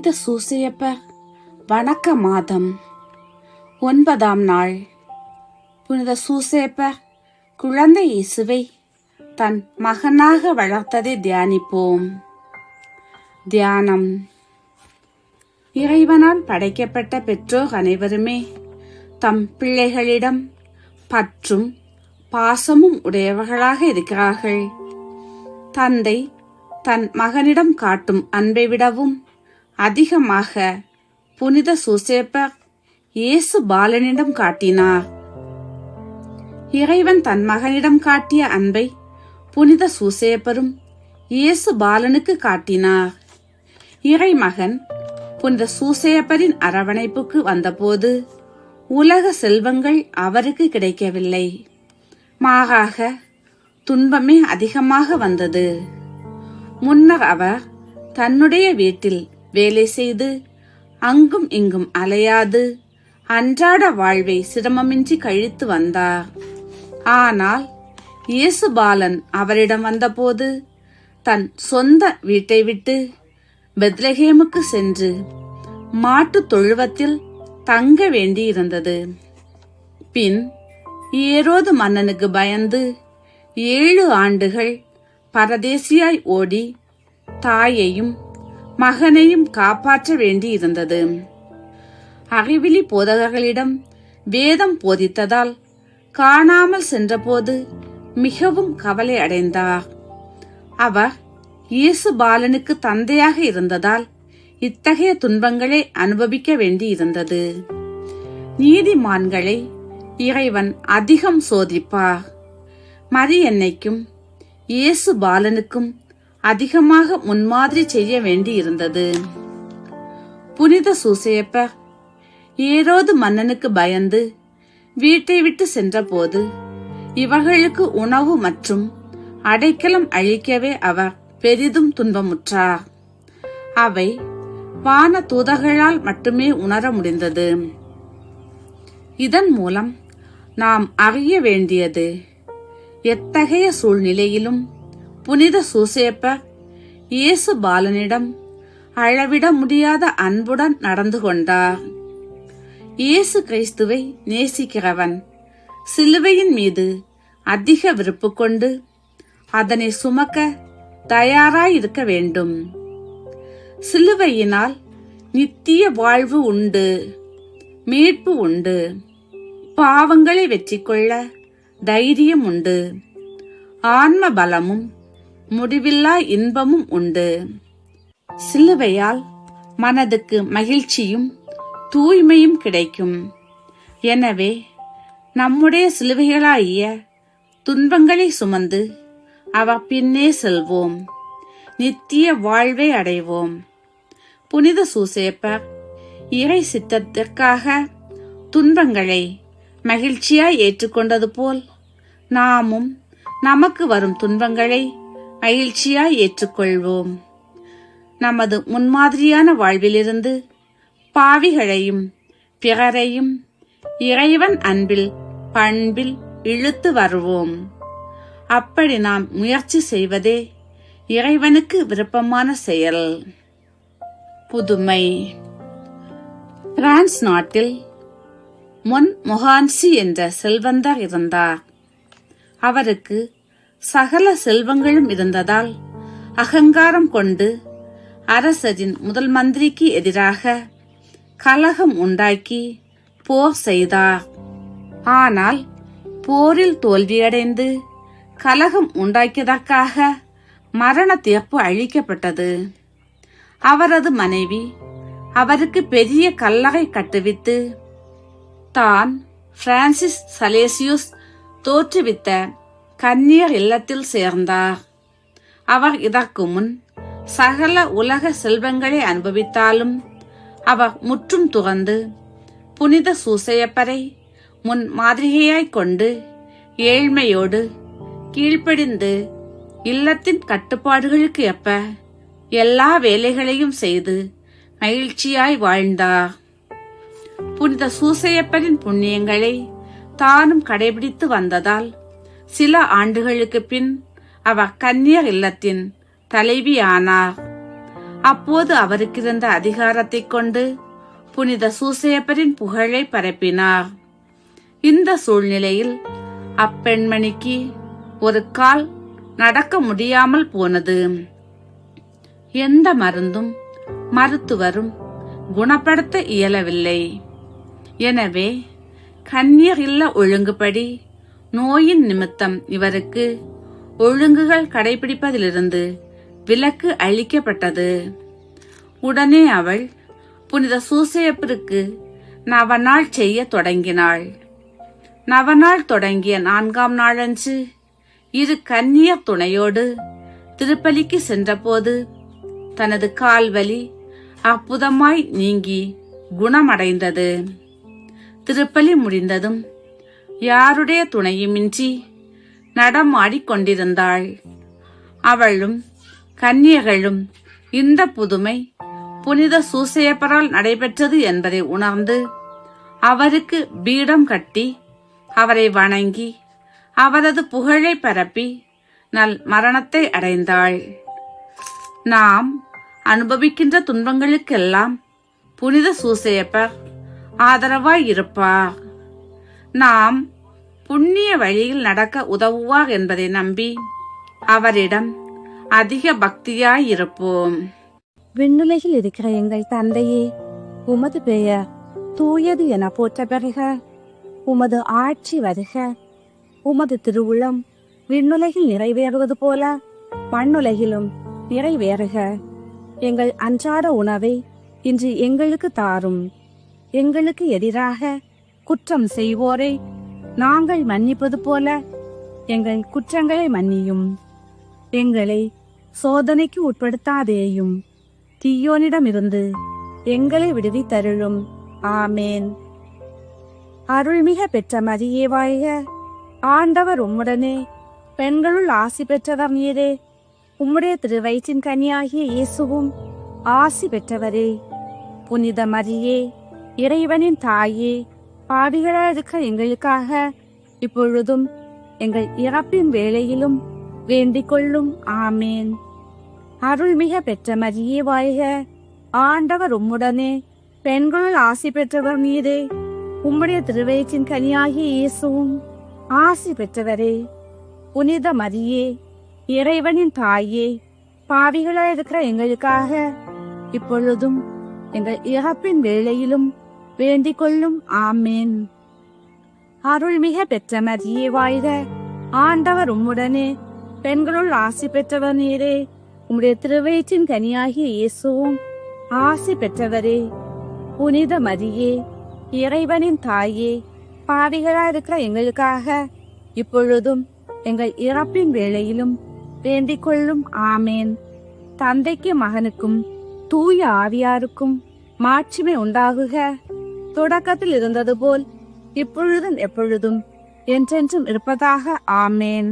புனித சூசையப்பர் வணக்க மாதம் 9ஆம் நாள். புனித சூசையப்பர் குழந்தை இயேசுவை தன் மகனாக வளர்த்ததை தியானிப்போம். தியானம். இறைவனால் படைக்கப்பட்ட பெற்றோர் அனைவருமே தம் பிள்ளைகளிடம் பற்றும் பாசமும் உடையவர்களாக இருக்கிறார்கள். தந்தை தன் மகனிடம் காட்டும் அன்பை விடவும் அதிகமாக புனித சூசையப்பர் இயேசு பாலனிடம் காட்டினார். இறைவன் தன் மகனிடம் காட்டிய அன்பை புனித சூசையப்பரும் இயேசு பாலனுக்கு காட்டினார். இறைமகன் புனித சூசையப்பரின் அரவணைப்புக்கு வந்தபோது உலக செல்வங்கள் அவருக்கு கிடைக்கவில்லை. மாறாக துன்பமே அதிகமாக வந்தது. முன்னர் அவர் தன்னுடைய வீட்டில் வேலை செய்து அங்கும் இங்கும் அலையாது அன்றாட வாழ்வை சிரமமின்றி கழித்து வந்தார். ஆனால் இயேசு பாலன் அவரிடம் வந்தபோது தன் சொந்த வீட்டை விட்டு பெத்லகேமுக்கு சென்று மாட்டு தொழுவத்தில் தங்க வேண்டியிருந்தது. பின் ஏரோது மன்னனுக்கு பயந்து 7 ஆண்டுகள் பரதேசியாய் ஓடி தாயையும் மகனையும் காப்பாற்ற வேண்டியிருந்தது. அறிவிலி போதகர்களிடம் வேதம் போதித்ததால் காணாமல் சென்றபோது மிகவும் கவலை அடைந்தார். அவர் இயேசு பாலனுக்கு தந்தையாக இருந்ததால் இத்தகைய துன்பங்களை அனுபவிக்க வேண்டியிருந்தது. நீதிமான்களை இறைவன் அதிகம் சோதிப்பார். மரியன்னைக்கும் இயேசு பாலனுக்கும் அதிகமாக முன்மாதிரி செய்ய வேண்டியிருந்தது. புனித சூசையப்பர் ஏரோது மன்னனுக்கு பயந்து வீட்டை விட்டு சென்றபோது இவர்களுக்கு உணவு மற்றும் அடைக்கலம் அளிக்கவே அவர் பெரிதும் துன்பமுற்றார். அவை வான தூதர்களால் மட்டுமே உணர முடிந்தது. இதன் மூலம் நாம் அறிய வேண்டியது, எத்தகைய சூழ்நிலையிலும் புனித சூசையப்பர் இயேசு பாலனிடம் அளவிட முடியாத அன்புடன் நடந்து கொண்டார். இயேசு கிறிஸ்துவை நேசிக்கிறவன் சிலுவையின் மீது அதிக விருப்பு கொண்டு அதனை சுமக்க தயாராயிருக்க வேண்டும். சிலுவையினால் நித்திய வாழ்வு உண்டு, மீட்பு உண்டு, பாவங்களை வெற்றி கொள்ள தைரியம் உண்டு, ஆன்ம பலமும் முடிவில்லா இன்பமும் உண்டு. சிலுவையால் மனதுக்கு மகிழ்ச்சியும் தூய்மையும் கிடைக்கும். எனவே நம்முடைய சிலுவைகளாகிய துன்பங்களை சுமந்து அவர் பின்னே செல்வோம், நித்திய வாழ்வை அடைவோம். புனித சூசையப்பர் இறை சித்தத்திற்காக துன்பங்களை மகிழ்ச்சியாய் ஏற்றுக்கொண்டது போல் நாமும் நமக்கு வரும் துன்பங்களை மகிழ்ச்சியாய் ஏற்றுக்கொள்வோம். நமது முன்மாதிரியான வாழ்விலிருந்து பாவிகளையும் பிறரையும் இறைவன் அன்பில் பண்பில் இழுத்து வருவோம். அப்படி நாம் முயற்சி செய்வதே இறைவனுக்கு விருப்பமான செயல். புதுமை. பிரான்ஸ் நாட்டில் மொன்மொஹான்சி என்ற செல்வந்தர் இருந்தார். அவருக்கு சகல செல்வங்களும் இருந்ததால் அகங்காரம் கொண்டு அரசரின் முதல் மந்திரிக்கு எதிராக கலகம் உண்டாக்கி போர் செய்தார். ஆனால் போரில் தோல்வியடைந்து கலகம் உண்டாக்கியதற்காக மரண தீர்ப்பு அளிக்கப்பட்டது. அவரது மனைவி அவருக்கு பெரிய கல்லறை கட்டுவித்து தான் பிரான்சிஸ் சலேசியுஸ் தோற்றுவித்த கன்னியர் இல்லத்தில் சேர்ந்தார். அவர் இதற்கு முன் சகல உலக செல்வங்களை அனுபவித்தாலும் அவர் முற்றும் துறந்து புனித சூசையப்பரை முன் மாதிரியாய்க் கொண்டு ஏழ்மையோடு கீழ்ப்படிந்து இல்லத்தின் கட்டுப்பாடுகளுக்கு ஏற்ப எல்லா வேலைகளையும் செய்து மகிழ்ச்சியாய் வாழ்ந்தார். புனித சூசையப்பரின் புண்ணியங்களை தானும் கடைபிடித்து வந்ததால் சில ஆண்டுகளுக்கு பின் அவர் கன்னியர் இல்லத்தின் தலைவியானார். அப்போது அவருக்கிருந்த அதிகாரத்தை கொண்டு புனித சூசையப்பரின் புகழை பரப்பினார். இந்த சூழ்நிலையில் அப்பெண்மணிக்கு ஒரு கால் நடக்க முடியாமல் போனது. எந்த மருந்தும் மருத்துவரும் குணப்படுத்த இயலவில்லை. எனவே கன்னியர் இல்ல ஒழுங்குபடி நோயின் நிமித்தம் இவருக்கு ஒழுங்குகள் கடைபிடிப்பதிலிருந்து விலக்கு அளிக்கப்பட்டது. உடனே அவள் புனித சூசையப்பருக்கு நவநாள் செய்ய தொடங்கினாள். நவநாள் தொடங்கிய 4ஆம் நாளன்று இரு கன்னியர் துணையோடு திருப்பலிக்கு சென்றபோது தனது கால்வலி அற்புதமாய் நீங்கி குணமடைந்தது. திருப்பலி முடிந்ததும் யாருடைய துணையுமின்றி நடமாடிக் கொண்டிருந்தாள். அவளும் கன்னியர்களும் இந்த புதுமை புனித சூசையப்பரால் நடைபெற்றது என்பதை உணர்ந்து அவருக்கு பீடம் கட்டி அவரை வணங்கி அவரது புகழை பரப்பி நல் மரணத்தை அடைந்தாள். நாம் அனுபவிக்கின்ற துன்பங்களுக்கெல்லாம் புனித சூசையப்பர் ஆதரவாய் இருப்பார். நாம் புண்ணிய வழியில் நடக்க உதவுவார் என்பதை நம்பி அவரிடம் அதிக பக்தியாய் இருப்போம். விண்ணுலகில் இருக்கிற எங்கள் தந்தையே, உமது பெயர் தூயது என போற்ற பெறுக. உமது ஆட்சி வருக. உமது திருவுளம் விண்ணுலகில் நிறைவேறுவது போல மண்ணுலகிலும் நிறைவேறுக. எங்கள் அன்றாட உணவை இன்று எங்களுக்கு தாரும். எங்களுக்கு எதிராக குற்றம் செய்வோரை நாங்கள் மன்னிப்பது போல எங்கள் குற்றங்களை மன்னியும். எங்களை சோதனைக்கு உட்படுத்தாதேயும், தீயோனிடமிருந்து எங்களை விடுவித்தருளும். ஆமேன். அருள்மிக பெற்ற மரியே வாழ்க. ஆண்டவர் உம்முடனே, பெண்களுள் ஆசி பெற்றவர் நீரே. உம்முடைய திருவயிற்றின் கனியாகிய இயேசுவும் ஆசி பெற்றவரே. புனித மரியே, இறைவனின் தாயே, பாவிகளாக இருக்க எங்களுக்காக இப்பொழுதும் எங்கள் இறப்பின் வேளையிலும் வேண்டிக் கொள்ளும். ஆமேன். அருள்மிக பெற்ற மரியே வாழ்க. ஆண்டவர் உம்முடனே, பெண்களுள் ஆசி பெற்றவர் நீரே. உம்முடைய திருவயிற்றின் கனியாகிய இயேசுவும் ஆசி பெற்றவரே. புனித மரியே, இறைவனின் தாயே, பாவிகளாக இருக்கிற எங்களுக்காக இப்பொழுதும் எங்கள் இறப்பின் வேளையிலும் வேண்டிக் கொள்ளும். ஆமேன். அருள்மிக பெற்ற மரியே வாழ்க. ஆண்டவர் உம்முடனே, பெண்களுள் ஆசி பெற்றவர் நீரே. உம்முடைய திருவயிற்றின் கனியாகிய இயேசுவும் ஆசி பெற்றவரே. புனித மரியே, இறைவனின் தாயே, பாவிகளாக இருக்கிற எங்களுக்காக இப்பொழுதும் எங்கள் இறப்பின் வேளையிலும் வேண்டிக் கொள்ளும். ஆமேன். தந்தைக்கு மகனுக்கும் தூய ஆவியாருக்கும் மாட்சிமை உண்டாகுக. தொடக்கத்தில் இருந்தது போல் இப்பொழுதும் எப்பொழுதும் என்றென்றும் இருப்பதாக. ஆமேன்.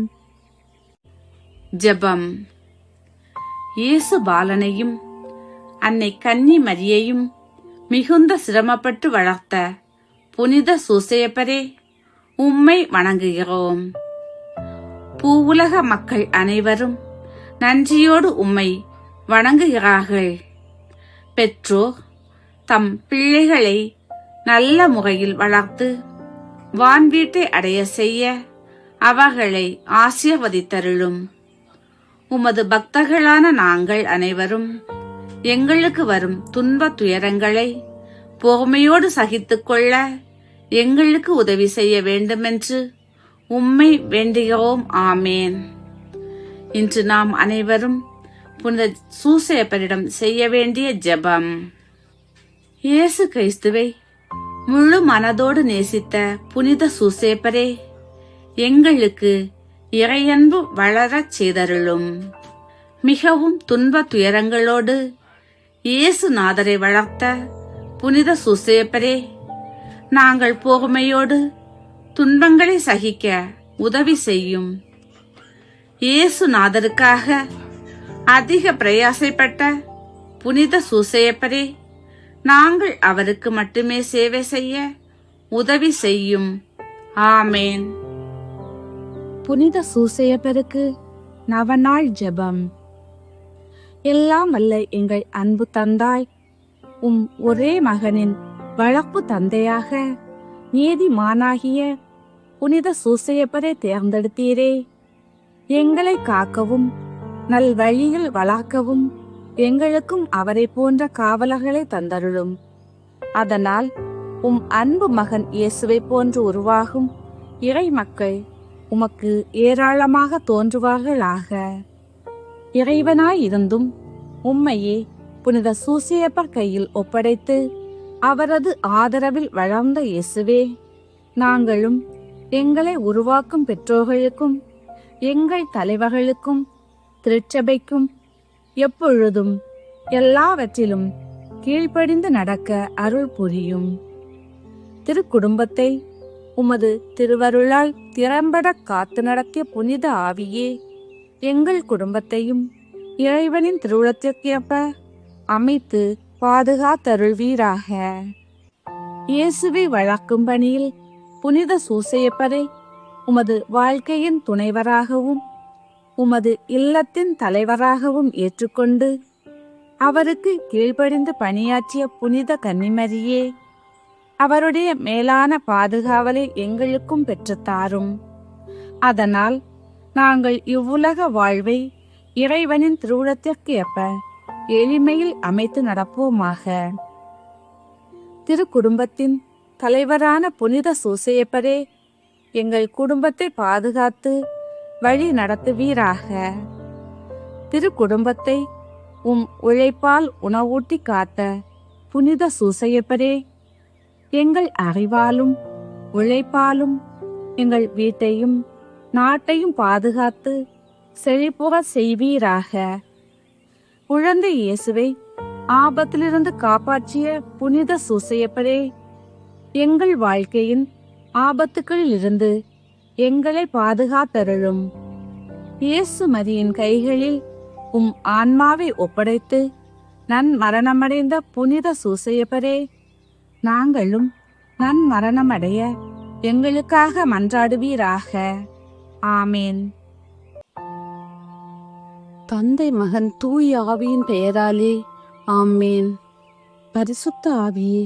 ஜெபம். இயேசு பாலனையும் அன்னை கன்னி மரியையும் மிகுந்த சிரமப்பட்டு வளர்த்த புனித சூசையப்பரே, உம்மை வணங்குகிறோம். பூவுலக மக்கள் அனைவரும் நன்றியோடு உம்மை வணங்குகிறார்கள். பெற்றோர் தம் பிள்ளைகளை நல்ல முறையில் வளர்த்து வான்வீட்டை அடைய செய்ய அவர்களை ஆசீர்வதித்தருளும். உமது பக்தர்களான நாங்கள் அனைவரும் எங்களுக்கு வரும் துன்ப துயரங்களை பொறுமையோடு சகித்துக் கொள்ள எங்களுக்கு உதவி செய்ய வேண்டுமென்று உம்மை வேண்டுகிறோம். ஆமேன். இன்று நாம் அனைவரும் புனித சூசையப்பரிடம் செய்ய வேண்டிய ஜெபம். இயேசு கிறிஸ்துவை முழு மனதோடு நேசித்த புனித சூசையப்பரே, எங்களுக்கு இறையன்பு வளரச் செய்தருளும். மிகவும் துன்ப துயரங்களோடு இயேசுநாதரை வளர்த்த புனித சூசையப்பரே, நாங்கள் பொறுமையோடு துன்பங்களை சகிக்க உதவி செய்யும். இயேசுநாதருக்காக அதிக பிரயாசைப்பட்ட புனித சூசையப்பரே, நாங்கள் அவருக்கு மட்டுமே சேவை செய்ய உதவி செய்யும். ஆமேன். புனித சூசையப்பருக்கு நவநாள் ஜெபம். எல்லாம் வல்ல எங்கள் அன்பு தந்தாய், உம் ஒரே மகனின் வளர்ப்பு தந்தையாக நீதிமானாகிய புனித சூசையப்பரை தேர்ந்தெடுத்தீரே. எங்களை காக்கவும் நல் வழியில் வளர்க்கவும் எங்களுக்கும் அவரை போன்ற காவலர்களை தந்தருளும். அதனால் உம் அன்பு மகன் இயேசுவை போன்று உருவாகும் இறை மக்கள் உமக்கு ஏராளமாக தோன்றுவார்களாக. இறைவனாய் இருந்தும் உம்மையே புனித சூசையப்பர் கையில் ஒப்படைத்து அவரது ஆதரவில் வளர்ந்த இயேசுவே, நாங்களும் எங்களை உருவாக்கும் பெற்றோர்களுக்கும் எங்கள் தலைவர்களுக்கும் திருச்சபைக்கும் எப்பொழுதும் எல்லாவற்றிலும் கீழ்ப்படிந்து நடக்க அருள் புரியும். திருக்குடும்பத்தை உமது திருவருளால் திறம்பட காத்து நடத்திய புனித ஆவியே, எங்கள் குடும்பத்தையும் இறைவனின் திருவுளத்திற்கேற்ப அமைத்து பாதுகாத்தருள்வீராக. இயேசுவை வளர்க்கும் பணியில் புனித சூசையப்பரை உமது வாழ்க்கையின் துணைவராகவும் உமது இல்லத்தின் தலைவராகவும் ஏற்றுக்கொண்டு அவருக்கு கீழ்ப்படிந்து பணியாற்றிய புனித கன்னிமரியே, அவருடைய மேலான பாதுகாவலை எங்களுக்கும் பெற்றுத்தாரும். அதனால் நாங்கள் இவ்வுலக வாழ்வை இறைவனின் திருவுளத்திற்கு ஏற்ப எளிமையில் அமைத்து நடப்போமாக. திருக்குடும்பத்தின் தலைவரான புனித சூசையப்பரே, எங்கள் குடும்பத்தை பாதுகாத்து வழி நடத்துவீராக. திருக்குடும்பத்தை உம் உழைப்பால் உணவூட்டி காத்த புனித சூசையப்பரே, எங்கள் அறிவாலும் உழைப்பாலும் எங்கள் வீட்டையும் நாட்டையும் பாதுகாத்து செழிப்புற செய்வீராக. குழந்தை இயேசுவை ஆபத்திலிருந்து காப்பாற்றிய புனித சூசையப்பரே, எங்கள் வாழ்க்கையின் ஆபத்துக்களில் இருந்து எங்களை பாதுகாத்தருளும். இயேசு மரியின் கைகளில் உம் ஆன்மாவை ஒப்படைத்து நன்மரணமடைந்த புனித சூசையப்பரே, நாங்களும் நன்மரணமடைய எங்களுக்காக மன்றாடுவீராக. ஆமேன். தந்தை மகன் தூய ஆவியின் பெயராலே ஆமேன். பரிசுத்த ஆவியே,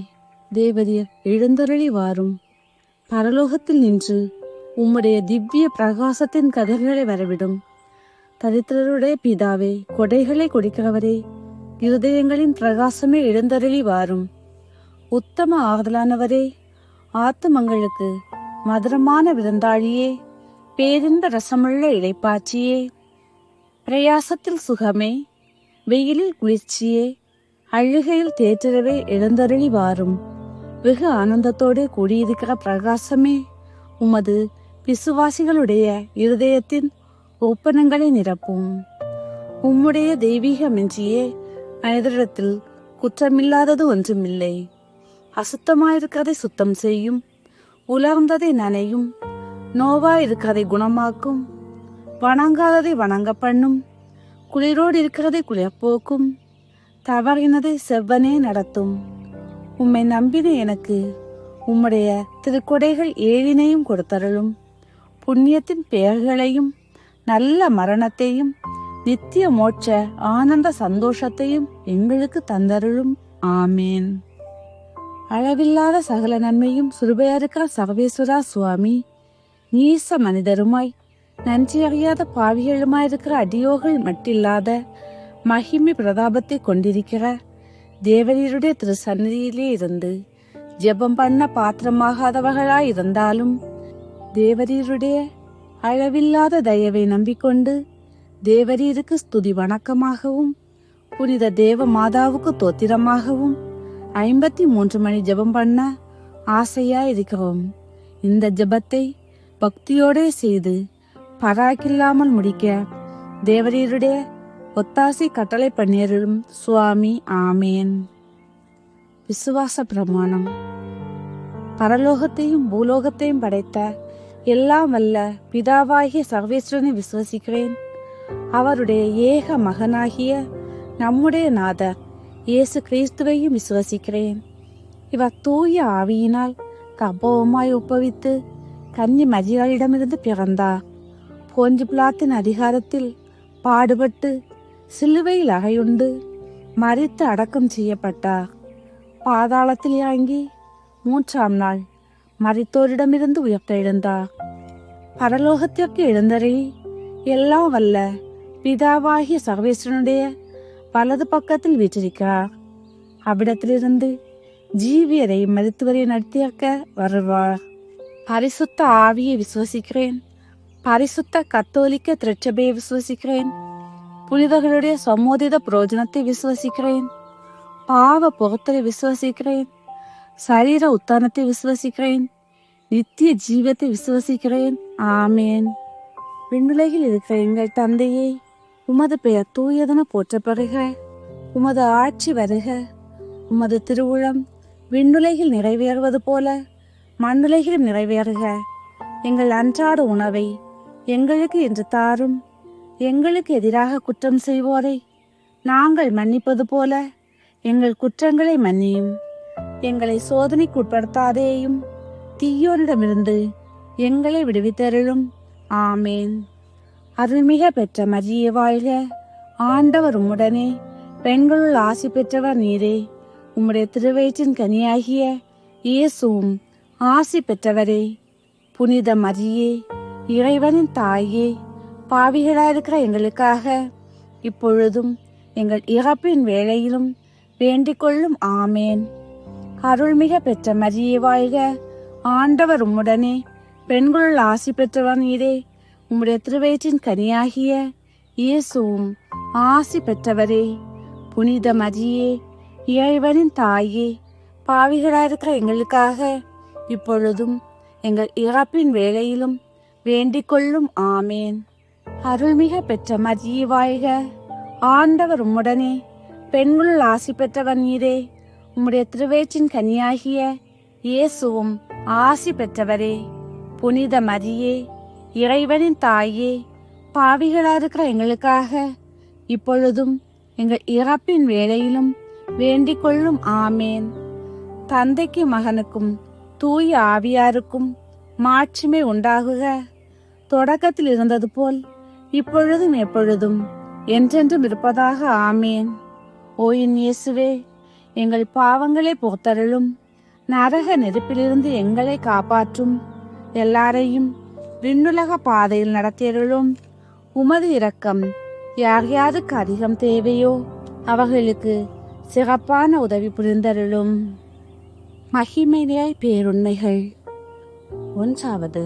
தேவரீர் எழுந்தருளி வாரும். பரலோகத்தில் நின்று உம்முடைய திவ்ய பிரகாசத்தின் கதிர்களை வரவிடும். தரித்திரருடைய பிதாவே, கொடைகளை கொடுக்கிறவரே, இருதயங்களின் பிரகாசமே எழுந்தருளி வாரும். உத்தம ஆறுதலானவரே, ஆத்துமங்களுக்கு மதுரமான விருந்தாளியே, பேரின்ப ரசமுள்ள இளைப்பாட்சியே, பிரயாசத்தில் சுகமே, வெயிலில் குளிர்ச்சியே, அழுகையில் தேற்றரவே எழுந்தருளி வாரும். வெகு ஆனந்தத்தோடு கூடியிருக்கிற பிரகாசமே, உமது விசுவாசிகளுடைய இருதயத்தின் ஒப்பனங்களை நிரப்பும். உம்முடைய தெய்வீகமின்றியே மனிதரிடத்தில் குற்றமில்லாதது ஒன்றுமில்லை. அசுத்தமாயிருக்கிறதை சுத்தம் செய்யும், உலர்ந்ததை நனையும், நோவாயிருக்கிறதை குணமாக்கும், வணங்காததை வணங்க பண்ணும், குளிரோடு இருக்கிறதை குளிர்போக்கும், தவறினதை செவ்வனே நடத்தும். உம்மை நம்பின எனக்கு உம்முடைய திருக்கொடைகள் ஏழினையும் கொடுத்தருளும். புண்ணியத்தின் பெயர்களையும் நல்ல மரணத்தையும் நித்திய மோட்ச ஆனந்த சந்தோஷத்தையும் எங்களுக்கு தந்தருளும். ஆமேன். அளவில்லாத சகல நன்மையும் சுருபையாருக்கிற சர்வேஸ்வரா சுவாமி, நீச மனிதருமாய் நன்றி அறியாத பாவிகளுமாயிருக்கிற அடியோர்கள் மட்டில்லாத மகிமை பிரதாபத்தை கொண்டிருக்கிற தேவரீருடைய திரு சந்நிதியிலே இருந்து ஜெபம் பண்ண பாத்திரமாகாதவர்களாய் இருந்தாலும் தேவரீருடைய அளவில்லாத தயவை நம்பிக்கொண்டு தேவரீருக்கு ஸ்துதி வணக்கமாகவும் புனித தேவ மாதாவுக்கு தோத்திரமாகவும் 53 மணி ஜெபம் பண்ண ஆசையா இருக்கிறோம். இந்த ஜெபத்தை பக்தியோட செய்து பராக்கில்லாமல் முடிக்க தேவரீருடைய ஒத்தாசி கட்டளை பண்ணியருளும் சுவாமி. ஆமேன். விசுவாச பிரமாணம். பரலோகத்தையும் பூலோகத்தையும் படைத்த எல்லாம் வல்ல பிதாவாகிய சர்வேஸ்வரனை விசுவசிக்கிறேன். அவருடைய ஏக மகனாகிய நம்முடைய நாதர் இயேசு கிறிஸ்துவையும் விசுவசிக்கிறேன். இவர் தூய ஆவியினால் கர்ப்பமாய் உப்பவித்து கன்னி மரியாளிடமிருந்து பிறந்தார். போஞ்சு பிலாத்தின் அதிகாரத்தில் பாடுபட்டு சிலுவையில் அறையுண்டு மரித்து அடக்கம் செய்யப்பட்டார். பாதாளத்தில் இறங்கி 3ஆம் நாள் மரித்தோரிடமிருந்து உயிர்த்தெழுந்தார். பரலோகத்திற்கு எழுந்தருளி எல்லாம் வல்ல பிதாவாகிய சர்வேஸ்வரனுடைய வலது பக்கத்தில் வீற்றிருக்கிறார். அவ்விடத்திலிருந்து ஜீவியரையும் மருத்துவரை நடத்தியிருக்க வருவார். பரிசுத்த ஆவியை விசுவசிக்கிறேன். பரிசுத்த கத்தோலிக்க திருச்சபையை விசுவசிக்கிறேன். புனிதர்களுடைய சமோதித புரோஜனத்தை விசுவசிக்கிறேன். பாவ பொறுத்தலை விசுவசிக்கிறேன். சரீர உத்தானத்தை விசுவசிக்கிறேன். நித்திய ஜீவத்தை விசுவசிக்கிறேன். ஆமேன். விண்ணுலகில் இருக்கிற எங்கள் தந்தையே, உமது பெயர் தூயதென போற்றப்படுக. உமது ஆட்சி வருக. உமது திருவுளம் விண்ணுலகில் நிறைவேறுவது போல மண்ணுலகிலும் நிறைவேறுக. எங்கள் அன்றாட உணவை எங்களுக்கு இன்று தாரும். எங்களுக்கு எதிராக குற்றம் செய்வோரை நாங்கள் மன்னிப்பது போல எங்கள் குற்றங்களை மன்னியும். எங்களை சோதனைக்கு உட்படுத்தாதேயும், தீயோனிடமிருந்து எங்களை விடுவித்தருளும். ஆமேன். அருள்மிக பெற்ற மரியே வாழ்க. ஆண்டவர் உம்முடனே, பெண்களுள் ஆசி பெற்றவர் நீரே. உம்முடைய திருவயிற்றின் கனியாகிய இயேசுவும் ஆசி பெற்றவரே. புனித மரியே, இறைவனின் தாயே, பாவிகளாயிருக்கிற எங்களுக்காக இப்பொழுதும் எங்கள் இறப்பின் வேளையிலும் வேண்டிக் கொள்ளும். ஆமேன். அருள்மிக பெற்ற மரியே வாழ்க. ஆண்டவர் உம்முடனே, பெண்களுள் ஆசி பெற்றவர் நீரே. உம்முடைய திருவயிற்றின் கனியாகிய இயேசுவும் ஆசி பெற்றவரே. புனித மரியே, இறைவனின் தாயே, பாவிகளாயிருக்கிற எங்களுக்காக இப்பொழுதும் எங்கள் இறப்பின் வேளையிலும் வேண்டிக் கொள்ளும். ஆமேன். அருள்மிக பெற்ற மரியே வாழ்க. ஆண்டவர் உம்முடனே, பெண்களுள் ஆசி பெற்றவர் நீரே. உம்முடைய திருவயிற்றின் கனியாகிய இயேசுவும் ஆசி பெற்றவரே. புனித மரியே, இறைவனின் தாயே, பாவிகளாயிருக்கிற எங்களுக்காக இப்பொழுதும் எங்கள் இறப்பின் வேளையிலும் வேண்டிக் கொள்ளும். ஆமேன். தந்தைக்கு மகனுக்கும் தூய ஆவியாருக்கும் மாட்சிமை உண்டாகுக. தொடக்கத்தில் இருந்தது போல் இப்பொழுதும் எப்பொழுதும் என்றென்றும் இருப்பதாக. ஆமேன். ஓ என் இயேசுவே, எங்கள் பாவங்களை பொறுத்தருளும். நரக நெருப்பிலிருந்து எங்களை காப்பாற்றும். எல்லாரையும் விண்ணுலக பாதையில் நடத்தியருளும். உமது இரக்கம் யார் யாருக்கு அதிகம் தேவையோ அவர்களுக்கு சிறப்பான உதவி புரிந்தருளும். மகிமையாய் பேருண்மைகள். 1.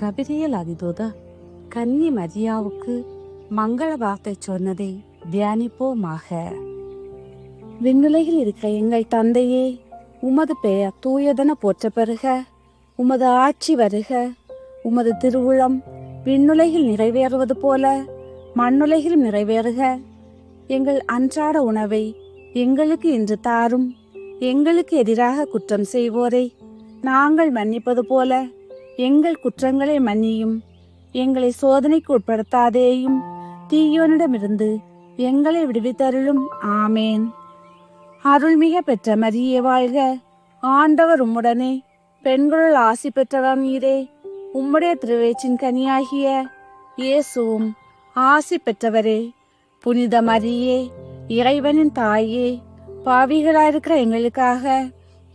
கபிரியேல் அதிதூதர் கன்னி மரியாவுக்கு மங்கள வார்த்தை சொன்னதை தியானிப்போமாக. விண்ணுலகில் இருக்கிற எங்கள் தந்தையே, உமது பெயர் தூயதென போற்றப்பெறுக. உமது ஆட்சி வருக. உமது திருவுளம் விண்ணுலகில் நிறைவேறுவது போல மண்ணுலகிலும் நிறைவேறுக. எங்கள் அன்றாட உணவை எங்களுக்கு இன்று தாரும். எங்களுக்கு எதிராக குற்றம் செய்வோரை நாங்கள் மன்னிப்பது போல எங்கள் குற்றங்களை மன்னியும். எங்களை சோதனைக்கு உட்படுத்தாதேயும், தீயோனிடமிருந்து எங்களை விடுவித்தருளும். ஆமேன். அருள்மிக பெற்ற மரியே வாழ்க. ஆண்டவர் உம்முடனே, பெண்களுள் ஆசி பெற்றவர் நீரே. உம்முடைய திருவயிற்றின் கனியாகிய இயேசுவும் ஆசி பெற்றவரே. புனித மரியே, இறைவனின் தாயே, பாவிகளாயிருக்கிற எங்களுக்காக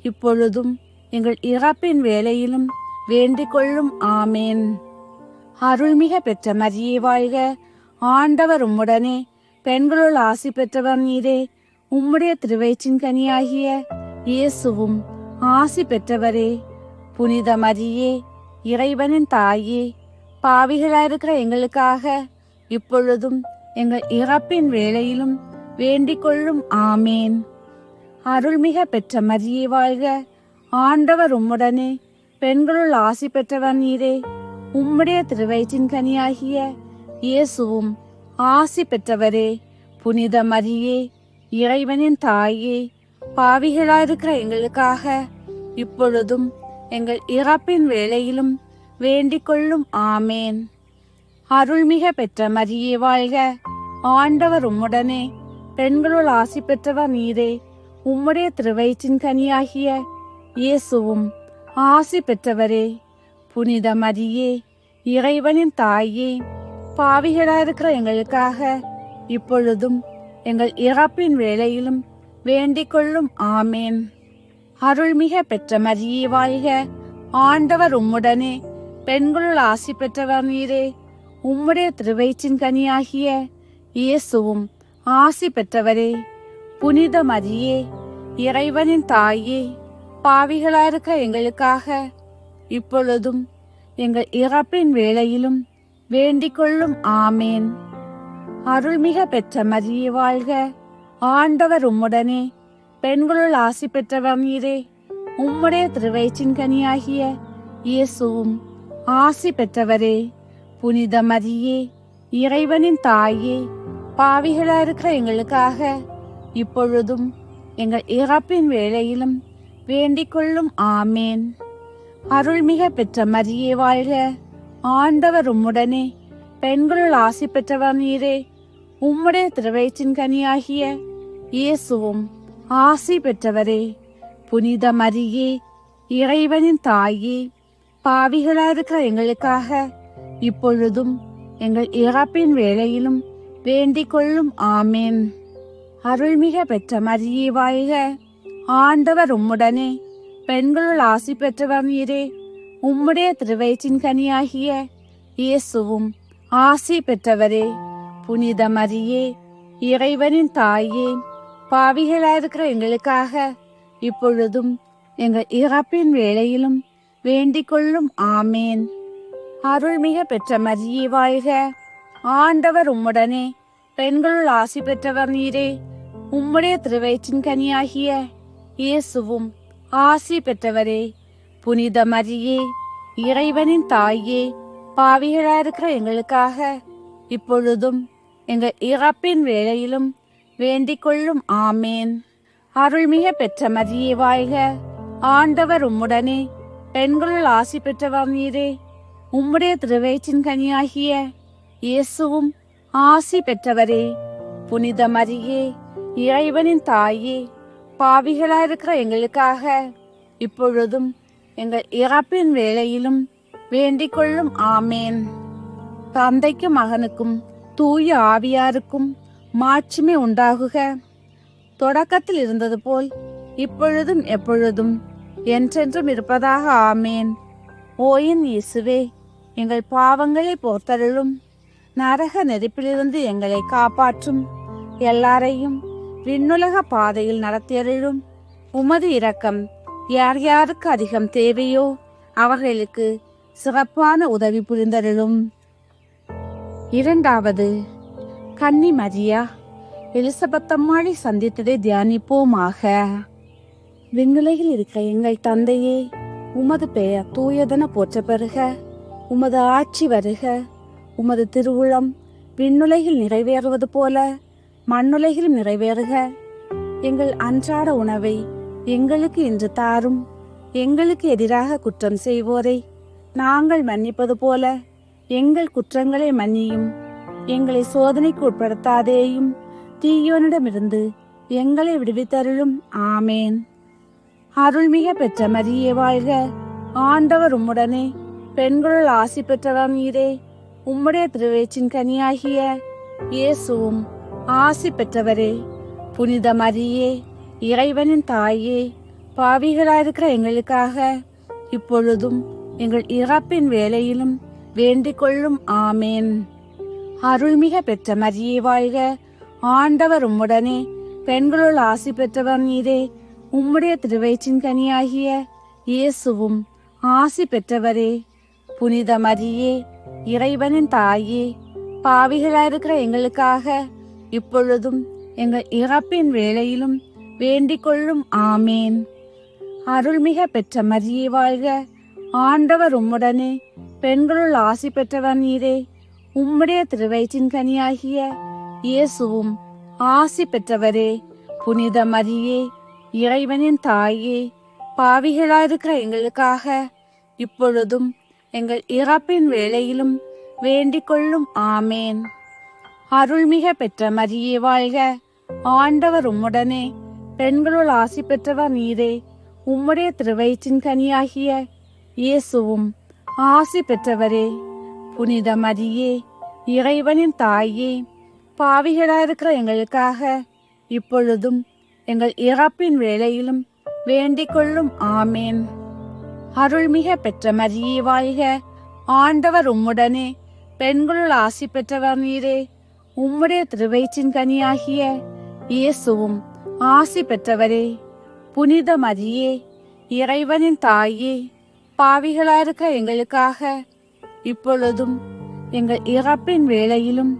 இப்பொழுதும் எங்கள் இறப்பின் வேளையிலும் வேண்டிக் கொள்ளும். ஆமேன். அருள்மிக பெற்ற மரியே வாழ்க. ஆண்டவர் உம்முடனே, பெண்களுள் ஆசி பெற்றவர் நீரே. உம்முடைய திருவயிற்றின் கனியாகிய இயேசுவும் ஆசி பெற்றவரே. புனித மரியே, இறைவனின் தாயே, பாவிகளாயிருக்கிற எங்களுக்காக இப்பொழுதும் எங்கள் இறப்பின் வேளையிலும் வேண்டிக் கொள்ளும். ஆமேன். அருள்மிக பெற்ற மரியே வாழ்க. ஆண்டவர் உம்முடனே, பெண்களுள் ஆசி பெற்றவர் நீரே. உம்முடைய திருவயிற்றின் கனியாகிய இயேசுவும் ஆசி பெற்றவரே. புனித மரியே, இறைவனின் தாயே, பாவிகளாயிருக்கிற எங்களுக்காக இப்பொழுதும் எங்கள் இறப்பின் வேளையிலும் வேண்டிக் கொள்ளும். ஆமேன். அருள்மிக பெற்ற மரியே வாழ்க. ஆண்டவர் உம்முடனே, பெண்களுள் ஆசி பெற்றவர் நீரே. உம்முடைய திருவயிற்றின் கனியாகிய இயேசுவும் ஆசி பெற்றவரே. புனித மரியே, இறைவனின் தாயே, பாவிகளாயிருக்கிற எங்களுக்காக இப்பொழுதும் எங்கள் இறப்பின் வேளையிலும் வேண்டிக் கொள்ளும். ஆமேன். அருள்மிக பெற்ற மரியே வாழ்க, ஆண்டவர் உம்முடனே, பெண்களுள் ஆசி பெற்றவர் நீரே. உம்முடைய திருவயிற்றின் கனியாகிய இயேசுவும் ஆசி பெற்றவரே. புனித மரியே, இறைவனின் தாயே, பாவிகளாயிருக்க எங்களுக்காக இப்பொழுதும் எங்கள் இறப்பின் வேளையிலும் வேண்டிக் கொள்ளும். ஆமேன். அருள்மிக பெற்ற மரியே வாழ்க, ஆண்டவர் உம்முடனே, பெண்களுள் ஆசி பெற்றவர் நீரே. உம்முடைய திருவயிற்றின் கனியாகிய இயேசுவும் ஆசி பெற்றவரே. புனித மரியே, இறைவனின் தாயே, பாவிகளாயிருக்கிற எங்களுக்காக இப்பொழுதும் எங்கள் இறப்பின் வேளையிலும் வேண்டிக் கொள்ளும். ஆமேன். அருள்மிக பெற்ற மரியே வாழ்க, ஆண்டவர் உம்முடனே, பெண்களுள் ஆசி பெற்றவர் நீரே. உம்முடைய திருவயிற்றின் கனியாகிய இயேசுவும் ஆசி பெற்றவரே. புனித மரியே, இறைவனின் தாயே, பாவிகளாயிருக்கிற எங்களுக்காக இப்பொழுதும் எங்கள் இறப்பின் வேளையிலும் வேண்டிக் கொள்ளும். ஆமேன். அருள்மிக பெற்ற மரியே வாழ்க, ஆண்டவர் உம்முடனே, பெண்களுள் ஆசி பெற்றவர் நீரே. உம்முடைய திருவயிற்றின் கனியாகிய இயேசுவும் ஆசி பெற்றவரே. புனித மரியே, இறைவனின் தாயே, பாவிகளாயிருக்கிற எங்களுக்காக இப்பொழுதும் எங்கள் இறப்பின் வேளையிலும் வேண்டிக் கொள்ளும். ஆமேன். அருள்மிக பெற்ற மரியே வாழ்க, ஆண்டவர் உம்முடனே, பெண்களுள் ஆசி பெற்றவர் நீரே. உம்முடைய திருவயிற்றின் கனியாகிய இயேசுவும் ஆசி பெற்றவரே. புனித மரியே, இறைவனின் தாயே, பாவிகளாயிருக்கிற எங்களுக்காக இப்பொழுதும் எங்கள் இறப்பின் வேளையிலும் வேண்டிக் கொள்ளும். ஆமேன். அருள்மிக பெற்ற மரியே வாழ்க, ஆண்டவர் உம்முடனே, பெண்களுள் ஆசி பெற்றவர் நீரே. உம்முடைய திருவயிற்றின் கனியாகிய இயேசுவும் ஆசி பெற்றவரே. புனித மரியே, இறைவனின் தாயே, பாவிகளாயிருக்கிற எங்களுக்காக இப்பொழுதும் எங்கள் இறப்பின் வேளையிலும் வேண்டிக் கொள்ளும். ஆமேன். தந்தைக்கும் மகனுக்கும் தூய ஆவியாருக்கும் மாட்சிமை உண்டாகுக. தொடக்கத்தில் இருந்தது போல் இப்பொழுதும் எப்பொழுதும் என்றென்றும் இருப்பதாக. ஆமேன். ஓயின் இயேசுவே, எங்கள் பாவங்களை போர்த்தருளும், நரக நெருப்பிலிருந்து எங்களை காப்பாற்றும், எல்லாரையும் விண்ணுலக பாதையில் நடத்தியருளும். உமது இரக்கம் யார் யாருக்கு அதிகம் தேவையோ அவர்களுக்கு சிறப்பான உதவி புரிந்தருளும். இரண்டாவது, கன்னி மரியா எலிசபெத் அம்மாளை சந்தித்ததை தியானிப்போமாக. விண்ணுலகில் இருக்க எங்கள் தந்தையே, உமது பெயர் தூயதென போற்ற பெறுக. உமது ஆட்சி வருக. உமது திருவுளம் விண்ணுலகில் நிறைவேறுவது போல மண்ணுலகிலும் நிறைவேறுக. எங்கள் அன்றாட உணவை எங்களுக்கு இன்று தாரும். எங்களுக்கு எதிராக குற்றம் செய்வோரை நாங்கள் மன்னிப்பது போல எங்கள் குற்றங்களை மன்னியும். எங்களை சோதனைக்கு உட்படுத்தாதேயும், தீயோனிடமிருந்து எங்களை விடுவித்தருளும். ஆமேன். அருள்மிக பெற்ற மரியே வாழ்க, ஆண்டவர் உம்முடனே, பெண்களுள் ஆசி பெற்றவர் நீரே. உம்முடைய திருவயிற்றின் கனியாகிய இயேசுவும் ஆசி பெற்றவரே. புனித மரியே, இறைவனின் தாயே, பாவிகளாயிருக்கிற எங்களுக்காக இப்பொழுதும் எங்கள் இறப்பின் வேளையிலும் வேண்டிக் கொள்ளும். ஆமேன். அருள்மிக பெற்ற மரியே வாழ்க, ஆண்டவர் உம்முடனே, பெண்களுள் ஆசி பெற்றவர் நீரே. உம்முடைய திருவயிற்றின் கனியாகிய இயேசுவும் ஆசி பெற்றவரே. புனித மரியே, இறைவனின் தாயே, பாவிகளாயிருக்கிற எங்களுக்காக இப்பொழுதும் எங்கள் இறப்பின் வேளையிலும் வேண்டிக் கொள்ளும். ஆமேன். அருள்மிக பெற்ற மரியே வாழ்க, ஆண்டவர் உம்முடனே, பெண்களுள் ஆசி பெற்றவர் நீரே. உம்முடைய திருவயிற்றின் கனியாகிய இயேசுவும் ஆசி பெற்றவரே. புனித மரியே, இறைவனின் தாயே, பாவிகளாயிருக்கிற எங்களுக்காக இப்பொழுதும் எங்கள் இறப்பின் வேளையிலும் வேண்டிக் கொள்ளும். ஆமேன். அருள்மிக பெற்ற மரியே வாழ்க, ஆண்டவர் உம்முடனே, பெண்களுள் ஆசி பெற்றவர் நீரே. உம்முடைய திருவயிற்றின் கனியாகிய இயேசுவும் ஆசி பெற்றவரே. புனித மரியே, இறைவனின் தாயே, பாவிகளாயிருக்கிற எங்களுக்காக இப்பொழுதும் எங்கள் இறப்பின் வேளையிலும் வேண்டிக் கொள்ளும். ஆமேன். அருள்மிக பெற்ற மரியே வாழ்க, ஆண்டவர் உம்முடனே, பெண்களுள் ஆசி பெற்றவர் நீரே. உம்முடைய திருவயிற்றின் கனியாகிய இயேசுவும் ஆசி பெற்றவரே. புனித மரியே, இறைவனின் தாயே, பாவிகளாயிருக்க எங்களுக்காக இப்பொழுதும் எங்கள் இறப்பின் வேளையிலும்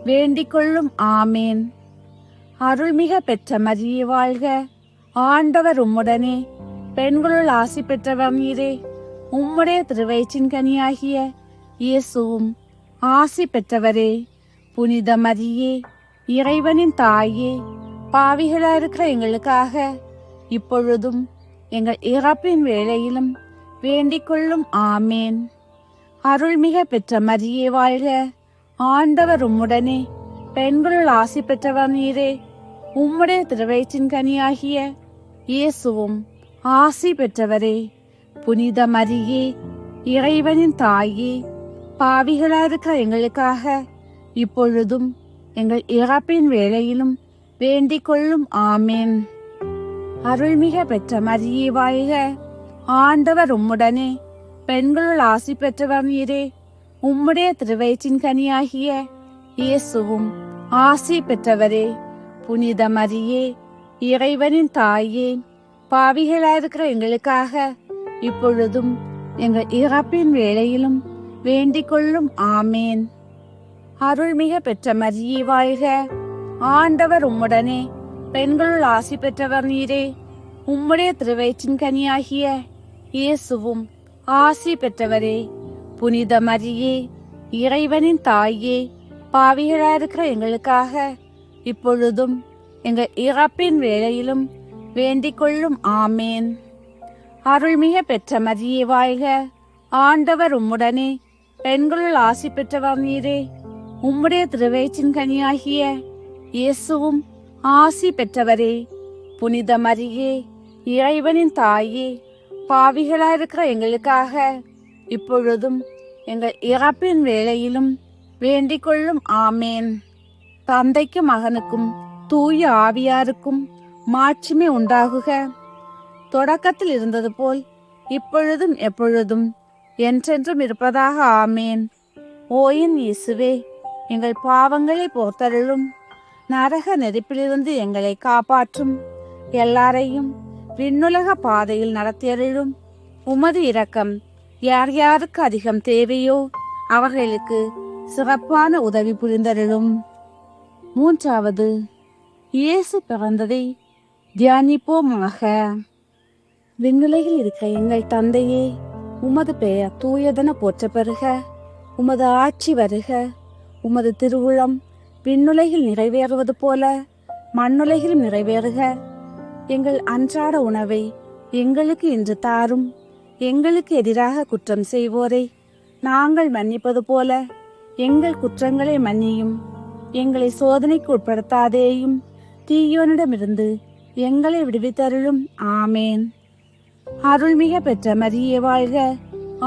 வேண்டிக் கொள்ளும். ஆமேன். அருள்மிக பெற்ற மரியே வாழ்க, ஆண்டவர் உம்முடனே, பெண்களுள் ஆசி பெற்றவர் நீரே. உம்முடைய திருவயிற்றின் கனியாகிய இயேசுவும் ஆசி பெற்றவரே. புனித மரியே, இறைவனின் தாயே, பாவிகளாயிருக்கிற எங்களுக்காக இப்பொழுதும் எங்கள் இறப்பின் வேளையிலும் வேண்டிக் கொள்ளும். ஆமேன். அருள்மிக பெற்ற மரியே வாழ்க, ஆண்டவர் உம்முடனே, பெண்களுள் ஆசி பெற்றவர் நீரே. உம்முடைய திருவயிற்றின் கனியாகிய இயேசுவும் ஆசி பெற்றவரே. புனித மரியே, இறைவனின் தாயே, பாவிகளாயிருக்கிற எங்களுக்காக இப்பொழுதும் எங்கள் இறப்பின் வேளையிலும் வேண்டிக் கொள்ளும். ஆமேன். அருள்மிக பெற்ற மரியே வாழ்க, ஆண்டவர் உம்முடனே, பெண்களுள் ஆசி பெற்றவர் நீரே. உம்முடைய திருவயிற்றின் கனியாகிய இயேசுவும் ஆசி பெற்றவரே. புனித மரியே, இறைவனின் தாயே, பாவிகளாயிருக்கிற எங்களுக்காக இப்பொழுதும் எங்கள் இறப்பின் வேளையிலும் வேண்டிக் கொள்ளும். ஆமேன். அருள்மிக பெற்ற மரியே வாழ்க, ஆண்டவர் உம்முடனே, பெண்களுள் ஆசி பெற்றவர் நீரே. உம்முடைய திருவயிற்றின் கனியாகிய இயேசுவும் ஆசி பெற்றவரே. புனித மரியே, இறைவனின் தாயே, பாவிகளாயிருக்கிற எங்களுக்காக இப்பொழுதும் எங்கள் இறப்பின் வேளையிலும் வேண்டிக் கொள்ளும். ஆமேன். அருள்மிக பெற்ற மரியே வாழ்க, ஆண்டவர் உம்முடனே, பெண்களுள் ஆசி பெற்றவர் நீரே. உம்முடைய திருவயிற்றின் கனியாகிய இயேசுவும் ஆசி பெற்றவரே. புனித மரியே, இறைவனின் தாயே, பாவிகளாயிருக்கிற எங்களுக்காக இப்பொழுதும் எங்கள் இறப்பின் வேளையிலும் வேண்டிக் கொள்ளும். ஆமேன். தந்தைக்கும் மகனுக்கும் தூய ஆவியாருக்கும் மாட்சிமை உண்டாகுக. தொடக்கத்தில் இருந்தது போல் இப்பொழுதும் எப்பொழுதும் என்றென்றும் இருப்பதாக. ஆமேன். ஓயின் இயேசுவே, எங்கள் பாவங்களை போர்த்தருளும். நரக நெருப்பிலிருந்து எங்களை காப்பாற்றும். எல்லாரையும் விண்ணுலக பாதையில் நடத்தியருளும். உமது இரக்கம் யார் யாருக்கு அதிகம் தேவையோ அவர்களுக்கு சிறப்பான உதவி புரிந்தருளும். மூன்றாவது, இயேசு பிறந்ததை தியானிப்போமாக. விண்ணுலகில் இருக்க எங்கள் தந்தையே, உமது பெயர் தூயதென போற்ற பெறுக. உமது ஆட்சி வருக. உமது திருவுளம் விண்ணுலகில் நிறைவேறுவது போல மண்ணுலகிலும் நிறைவேறுக. எங்கள் அன்றாட உணவை எங்களுக்கு இன்று தாரும். எங்களுக்கு எதிராக குற்றம் செய்வோரை நாங்கள் மன்னிப்பது போல எங்கள் குற்றங்களை மன்னியும். எங்களை சோதனைக்கு உட்படுத்தாதேயும், தீயோனிடமிருந்து எங்களை விடுவித்தருளும். ஆமேன். அருள்மிக பெற்ற மரியே வாழ்க,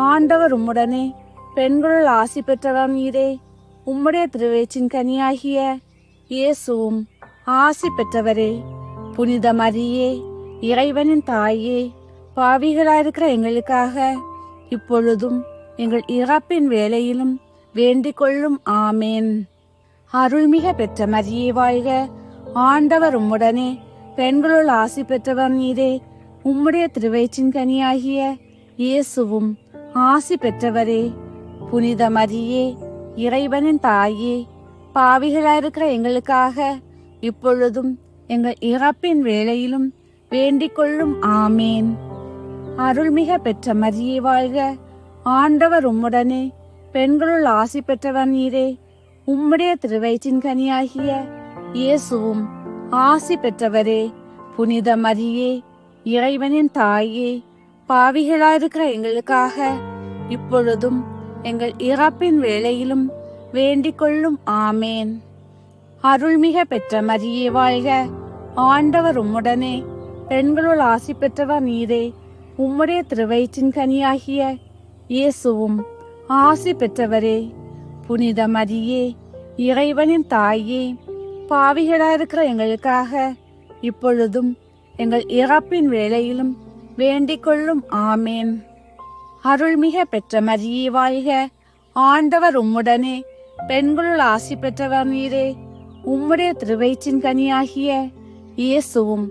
ஆண்டவர் உம்முடனே, பெண்களுள் ஆசி பெற்றவர் நீரே. உம்முடைய திருவயிற்றின் கனியாகிய இயேசுவும் ஆசி பெற்றவரே. புனித மரியே, இறைவனின் தாயே, பாவிகளாயிருக்கிற எங்களுக்காக இப்பொழுதும் எங்கள் இறப்பின் வேளையிலும் வேண்டிக் கொள்ளும். ஆமேன். அருள்மிக பெற்ற மரியே வாழ்க, ஆண்டவர் உம்முடனே, பெண்களுள் ஆசி பெற்றவர் நீரே. உம்முடைய திருவயிற்றின் கனியாகிய இயேசுவும் ஆசி பெற்றவரே. புனித மரியே, இறைவனின் தாயே, பாவிகளாயிருக்கிற எங்களுக்காக இப்பொழுதும் எங்கள் இறப்பின் வேளையிலும் வேண்டிக் கொள்ளும். ஆமேன். அருள்மிக பெற்ற மரியே வாழ்க, ஆண்டவர் உம்முடனே, பெண்களுள் ஆசி பெற்றவர் நீரே. உம்முடைய திருவயிற்றின் கனியாகிய இயேசுவும் ஆசி பெற்றவரே. புனித மரியே, இறைவனின் தாயே, பாவிகளாயிருக்கிற எங்களுக்காக இப்பொழுதும் எங்கள் இறப்பின் வேளையிலும் வேண்டிக் கொள்ளும். ஆமேன். அருள்மிக பெற்ற மரியே வாழ்க, ஆண்டவர் உம்முடனே, பெண்களுள் ஆசி பெற்றவர் நீரே. உம்முடைய திருவயிற்றின் கனியாகிய இயேசுவும் ஆசி பெற்றவரே. புனித மரியே, இறைவனின் தாயே, பாவிகளாயிருக்கிற எங்களுக்காக இப்பொழுதும் எங்கள் இறப்பின் வேளையிலும் வேண்டிக் கொள்ளும். ஆமேன். அருள்மிக பெற்ற மரியே வாழ்க, ஆண்டவர் உம்முடனே, பெண்களுள் ஆசி பெற்றவர் நீரே. உம்முடைய திருவயிற்றின் கனியாகிய இயேசுவும்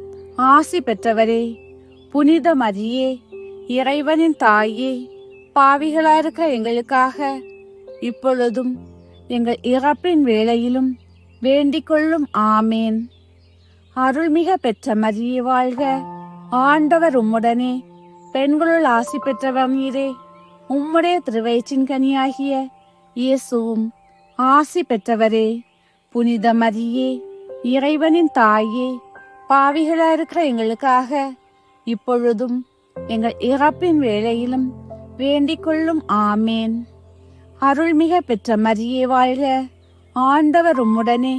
ஆசி பெற்றவரே. புனித மரியே, இறைவனின் தாயே, பாவிகளாயிருக்கிற எங்களுக்காக இப்பொழுதும் எங்கள் இறப்பின் வேளையிலும் வேண்டிக் கொள்ளும். ஆமேன். அருள்மிக பெற்ற மரியே வாழ்க, ஆண்டவர் உம்முடனே, பெண்களுள் ஆசி பெற்றவர் நீரே. உம்முடைய திருவயிற்றின் கனியாகிய இயேசுவும் ஆசி பெற்றவரே. புனித மரியே, இறைவனின் தாயே, பாவிகளாயிருக்கிற எங்களுக்காக இப்பொழுதும் எங்கள் இறப்பின் வேளையிலும் வேண்டிக் கொள்ளும். ஆமேன். அருள்மிக பெற்ற மரியே வாழ்க, ஆண்டவர் உம்முடனே,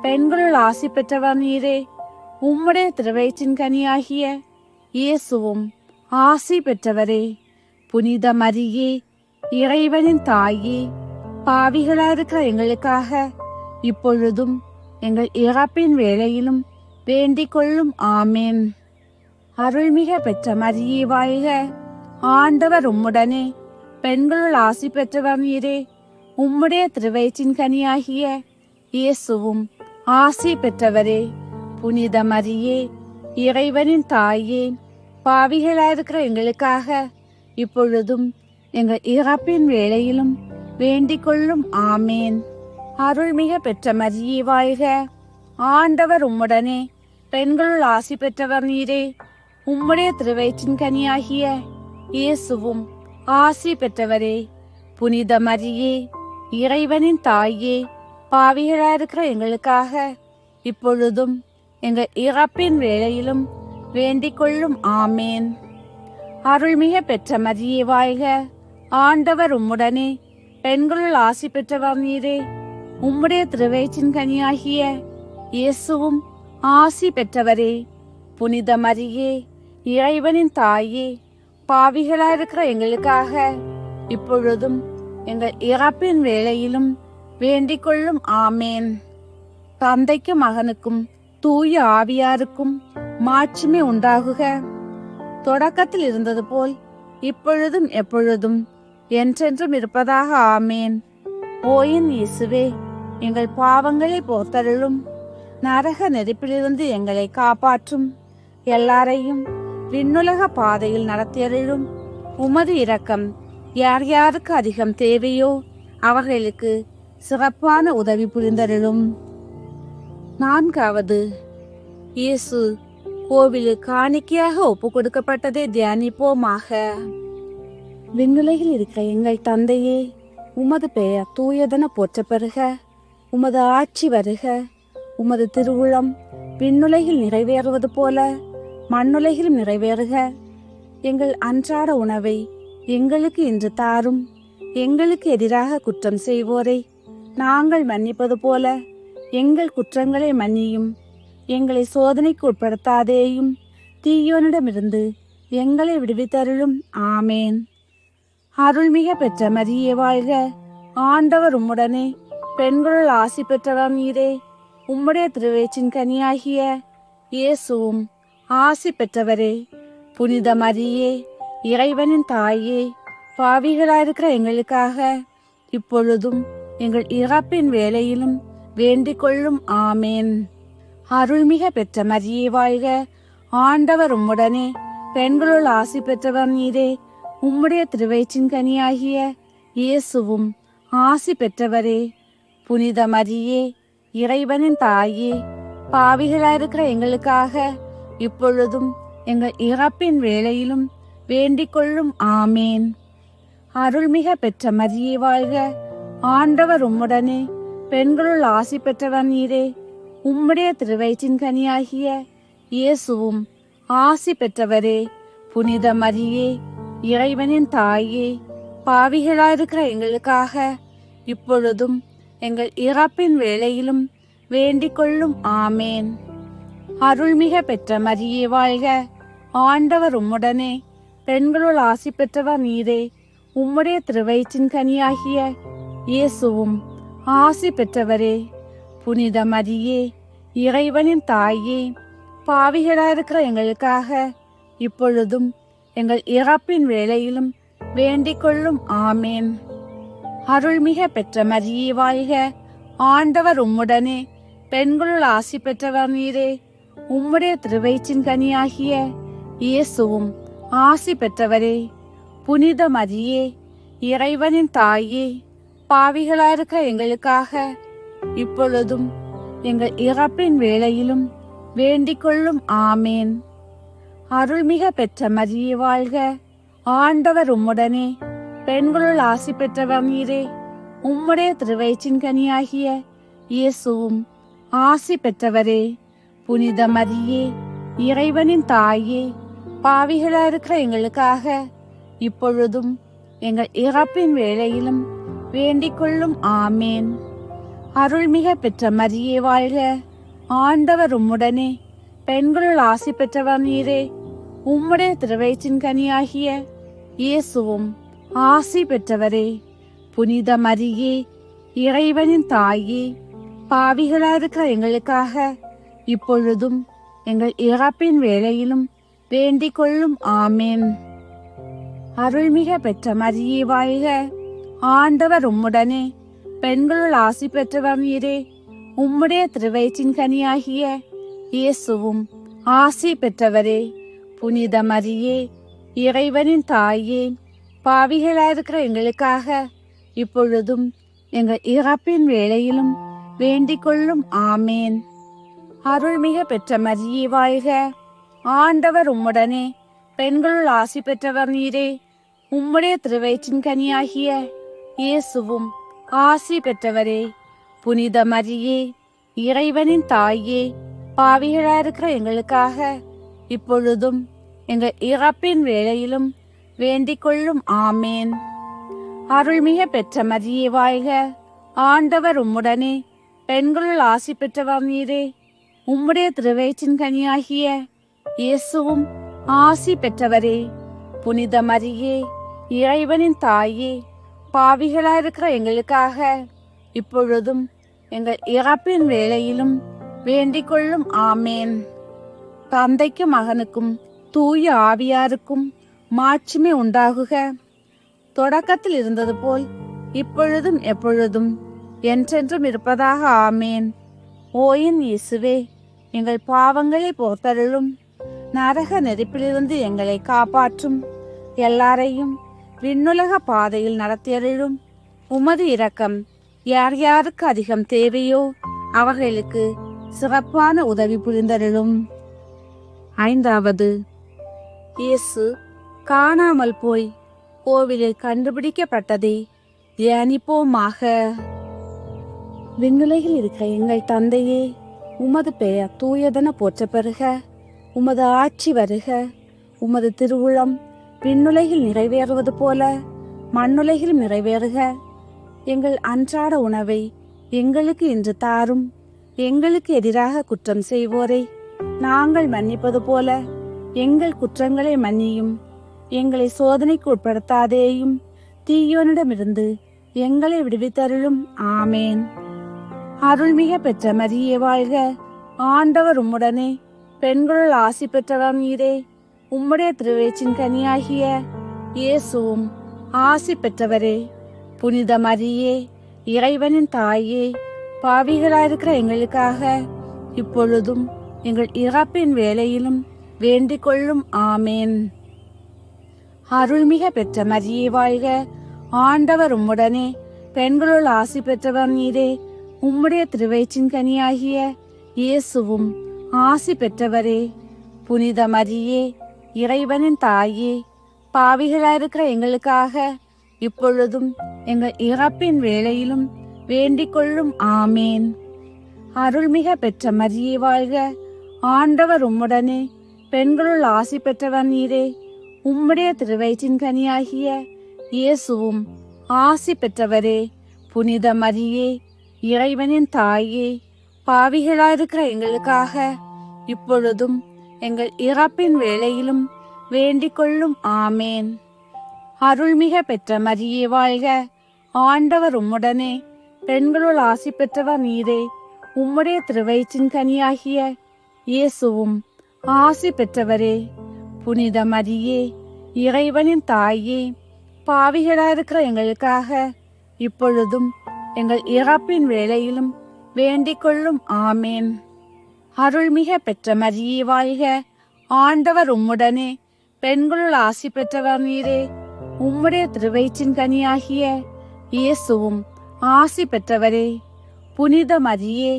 பெண்களுள் ஆசி பெற்றவர் நீரே. உம்முடைய திருவயிற்றின் கனியாகிய இயேசுவும் ஆசி பெற்றவரே. புனித மரியே, இறைவனின் தாயே, பாவிகளாயிருக்கிற எங்களுக்காக இப்பொழுதும் எங்கள் இறப்பின் வேளையிலும் வேண்டிக் கொள்ளும். ஆமேன். அருள்மிக பெற்ற மரியே வாழ்க, ஆண்டவர் உம்முடனே, பெண்களுள் ஆசி பெற்றவர் நீரே. உம்முடைய திருவயிற்றின் கனியாகிய இயேசுவும் ஆசி பெற்றவரே. புனித மரியே, இறைவனின் தாயே, பாவிகளாயிருக்கிற எங்களுக்காக இப்பொழுதும் எங்கள் இறப்பின் வேளையிலும் வேண்டிக் கொள்ளும். ஆமேன். அருள்மிக பெற்ற மரியே வாழ்க, ஆண்டவர் உம்முடனே, பெண்களுள் ஆசி பெற்றவர் நீரே. உம்முடைய திருவயிற்றின் கனியாகிய இயேசுவும் ஆசி பெற்றவரே. புனித மரியே, இறைவனின் தாயே, பாவிகளாயிருக்கிற எங்களுக்காக இப்பொழுதும் எங்கள் இறப்பின் வேளையிலும் வேண்டிக் கொள்ளும். ஆமேன். அருள்மிக பெற்ற மரியே வாழ்க, ஆண்டவர் உம்முடனே, பெண்களுள் ஆசி பெற்றவர் நீரே. உம்முடைய திருவயிற்றின் கனியாகிய இயேசுவும் ஆசி பெற்றவரே. புனித மரியே, இறைவனின் தாயே, பாவிகளாயிருக்கிற எங்களுக்காக இப்பொழுதும் எங்கள் இறப்பின் வேளையிலும் வேண்டிக் கொள்ளும். ஆமேன். தந்தைக்கும் மகனுக்கும் தூய ஆவியாருக்கும் மாட்சிமை உண்டாகுக. தொடக்கத்தில் இருந்தது போல் இப்பொழுதும் எப்பொழுதும் என்றென்றும் இருப்பதாக. ஆமேன். ஓயின் இயேசுவே, எங்கள் பாவங்களை போர்த்தருளும். நரக நெருப்பிலிருந்து எங்களை காப்பாற்றும். எல்லாரையும் விண்ணுலக பாதையில் நடத்தியருளும். உமது இரக்கம் யார் யாருக்கு அதிகம் தேவையோ அவர்களுக்கு சிறப்பான உதவி புரிந்தருளும். 4வது, இயேசு கோவிலில் காணிக்கையாக ஒப்பு கொடுக்கப்பட்டதை தியானிப்போமாக. விண்ணுலகில் இருக்கிற எங்கள் தந்தையே, உமது பெயர் தூயதென போற்றப் பெறுக. உமது ஆட்சி வருக. உமது திருவுளம் விண்ணுலகில் நிறைவேறுவது போல மண்ணுலகிலும் நிறைவேறுக. எங்கள் அன்றாட உணவை எங்களுக்கு இன்று தாரும். எங்களுக்கு எதிராக குற்றம் செய்வோரை நாங்கள் மன்னிப்பது போல எங்கள் குற்றங்களை மன்னியும். எங்களை சோதனைக்கு உட்படுத்தாதேயும், தீயோனிடமிருந்து எங்களை விடுவித்தருளும். ஆமேன். அருள்மிக பெற்ற மரியே வாழ்க, ஆண்டவர் உம்முடனே, பெண்களுள் ஆசி பெற்றவர் நீரே. உம்முடைய திருவயிற்றின் கனியாகிய இயேசுவும் ஆசி பெற்றவரே. புனித மரியே, இறைவனின் தாயே, பாவிகளாயிருக்கிற எங்களுக்காக இப்பொழுதும் எங்கள் இறப்பின் வேளையிலும் வேண்டிக் கொள்ளும். ஆமேன். அருள்மிக பெற்ற மரியே வாழ்க, ஆண்டவர் உம்முடனே, பெண்களுள் ஆசி பெற்றவர் நீரே. உம்முடைய திருவயிற்றின் கனியாகிய இயேசுவும் ஆசி பெற்றவரே. புனித மரியே, இறைவனின் தாயே, பாவிகளாயிருக்கிற எங்களுக்காக இப்பொழுதும் எங்கள் இறப்பின் வேளையிலும் வேண்டிக் கொள்ளும். ஆமேன். அருள்மிக பெற்ற மரியே வாழ்க, ஆண்டவர் உம்முடனே, பெண்களுள் ஆசி பெற்றவர் நீரே. உம்முடைய திருவயிற்றின் கனியாகிய இயேசுவும் ஆசி பெற்றவரே. புனித மரியே, இறைவனின் தாயே, பாவிகளாயிருக்கிற எங்களுக்காக இப்பொழுதும் எங்கள் இறப்பின் வேளையிலும் வேண்டிக் கொள்ளும். ஆமேன். அருள்மிக பெற்ற மரியே வாழ்க, ஆண்டவர் உம்முடனே, பெண்களுள் ஆசி பெற்றவர் நீரே. உம்முடைய திருவயிற்றின் கனியாகிய இயேசுவும் ஆசி பெற்றவரே, புனித மரியே, இறைவனின் தாயே, பாவிகளாயிருக்கிற எங்களுக்காக இப்பொழுதும் எங்கள் இறப்பின் வேளையிலும் வேண்டிக் கொள்ளும். ஆமேன். அருள்மிக பெற்ற மரியே வாழ்க, ஆண்டவர் உம்முடனே, பெண்களுள் ஆசி பெற்றவர் நீரே. உம்முடைய திருவயிற்றின் கனியாகிய இயேசுவும் ஆசி பெற்றவரே. புனித மரியே, இறைவனின் தாயே, பாவிகளாயிருக்க எங்களுக்காக இப்பொழுதும் எங்கள் இறப்பின் வேளையிலும் வேண்டிக் கொள்ளும். ஆமேன். அருள்மிக பெற்ற மரியே வாழ்க, ஆண்டவர் உம்முடனே, பெண்களுள் ஆசி பெற்றவர் நீரே. உம்முடைய திருவயிற்றின் கனியாகிய இயேசுவும் ஆசி பெற்றவரே. புனித மரியே, இறைவனின் தாயே, பாவிகளாயிருக்கிற எங்களுக்காக இப்பொழுதும் எங்கள் இறப்பின் வேளையிலும் வேண்டிக் கொள்ளும். ஆமேன். அருள்மிக பெற்ற மரியே வாழ்க, ஆண்டவர் உம்முடனே, பெண்களுள் ஆசி பெற்றவர் நீரே. உம்முடைய திருவயிற்றின் கனியாகிய இயேசுவும் ஆசி பெற்றவரே. புனித மரியே, இறைவனின் தாயே, பாவிகளாயிருக்கிற எங்களுக்காக இப்பொழுதும் எங்கள் இறப்பின் வேளையிலும் வேண்டிக் கொள்ளும். ஆமேன். அருள்மிக பெற்ற மரியே வாழ்க, ஆண்டவர் உம்முடனே, பெண்களுள் ஆசி பெற்றவர் நீரே. உம்முடைய திருவயிற்றின் கனியாகிய இயேசுவும் ஆசி பெற்றவரே. புனித மரியே, இறைவனின் தாயே, பாவிகளாயிருக்கிற எங்களுக்காக இப்பொழுதும் எங்கள் இறப்பின் வேளையிலும் வேண்டிக் கொள்ளும். ஆமேன். அருள்மிக பெற்ற மரியே வாழ்க, ஆண்டவர் உம்முடனே, பெண்களுள் ஆசி பெற்றவர் நீரே. உம்முடைய திருவயிற்றின் கனியாகிய இயேசுவும் ஆசி பெற்றவரே. புனித மரியே, இறைவனின் தாயே, பாவிகளாயிருக்கிற எங்களுக்காக இப்பொழுதும் எங்கள் இறப்பின் வேளையிலும் வேண்டிக் கொள்ளும். ஆமேன். அருள்மிக பெற்ற மரியே வாழ்க, ஆண்டவர் உம்முடனே, பெண்களுள் ஆசி பெற்றவர் நீரே. உம்முடைய திருவயிற்றின் கனியாகிய இயேசுவும் ஆசி பெற்றவரே. புனித மரியே, இறைவனின் தாயே, பாவிகளாயிருக்கிற எங்களுக்காக இப்பொழுதும் எங்கள் இறப்பின் வேளையிலும் வேண்டிக் கொள்ளும். ஆமேன். தந்தைக்கும் மகனுக்கும் தூய ஆவியாருக்கும் மாட்சிமை உண்டாகுக. தொடக்கத்தில் இருந்தது போல் இப்பொழுதும் எப்பொழுதும் என்றென்றும் இருப்பதாக. ஆமேன். ஓயின் இயேசுவே, எங்கள் பாவங்களை போர்த்தருளும். நரக நெருப்பிலிருந்து எங்களை காப்பாற்றும். எல்லாரையும் விண்ணுலக பாதையில் நடத்தியருளும். உமது இரக்கம் யார் யாருக்கு அதிகம் தேவையோ அவர்களுக்கு சிறப்பான உதவி புரிந்தருளும். 5வது, இயேசு காணாமல் போய் கோவிலில் கண்டுபிடிக்கப்பட்டதை தியானிப்போமாக. விண்ணுலகில் இருக்க எங்கள் தந்தையே, உமது பெயர் தூயதென போற்ற பெறுக. உமது ஆட்சி வருக. உமது திருவுளம் விண்ணுலகில் நிறைவேறுவது போல மண்ணுலகிலும் நிறைவேறுக. எங்கள் அன்றாட உணவை எங்களுக்கு இன்று தாரும். எங்களுக்கு எதிராக குற்றம் செய்வோரை நாங்கள் மன்னிப்பது போல எங்கள் குற்றங்களை மன்னியும். எங்களை சோதனைக்கு உட்படுத்தாதேயும், தீயோனிடமிருந்து எங்களை விடுவித்தருளும். ஆமேன். அருள்மிக பெற்ற மரியே வாழ்க, ஆண்டவர் உம்முடனே, பெண்களுள் ஆசி பெற்றவர் நீரே. உம்முடைய திருவயிற்றின் கனியாகிய இயேசுவும் ஆசி பெற்றவரே. புனித மரியே, இறைவனின் தாயே, பாவிகளாயிருக்கிற எங்களுக்காக இப்பொழுதும் எங்கள் இறப்பின் வேளையிலும் வேண்டிக் கொள்ளும். ஆமேன். அருள்மிக பெற்ற மரியே வாழ்க, ஆண்டவர் உம்முடனே, பெண்களுள் ஆசி பெற்றவர் நீரே. உம்முடைய திருவயிற்றின் கனியாகிய இயேசுவும் ஆசி பெற்றவரே. புனித மரியே, இறைவனின் தாயே, பாவிகளாயிருக்கிற எங்களுக்காக இப்பொழுதும் எங்கள் இறப்பின் வேளையிலும் வேண்டிக் கொள்ளும். ஆமேன். அருள்மிக பெற்ற மரியே வாழ்க, ஆண்டவர் உம்முடனே, பெண்களுள் ஆசி பெற்றவர் நீரே. உம்முடைய திருவயிற்றின் கனியாகிய இயேசுவும் ஆசி பெற்றவரே. புனித மரியே, இறைவனின் தாயே, பாவிகளாயிருக்கிற எங்களுக்காக இப்பொழுதும் எங்கள் இறப்பின் வேளையிலும் வேண்டிக் கொள்ளும். ஆமேன். அருள்மிக பெற்ற மரியே வாழ்க, ஆண்டவர் உம்முடனே, பெண்களுள் ஆசி பெற்றவர் நீரே. உம்முடைய திருவயிற்றின் கனியாகிய இயேசுவும் ஆசி பெற்றவரே. புனித மரியே, இறைவனின் தாயே, பாவிகளாயிருக்கிற எங்களுக்காக இப்பொழுதும் எங்கள் இறப்பின் வேளையிலும் வேண்டிக் கொள்ளும். ஆமேன். அருள்மிக பெற்ற மரியே வாழ்க. ஆண்டவர் உம்முடனே, பெண்களுள் ஆசி பெற்றவர் நீரே. உம்முடைய திருவயிற்றின் கனியாகிய இயேசுவும் ஆசி பெற்றவரே. புனித மரியே,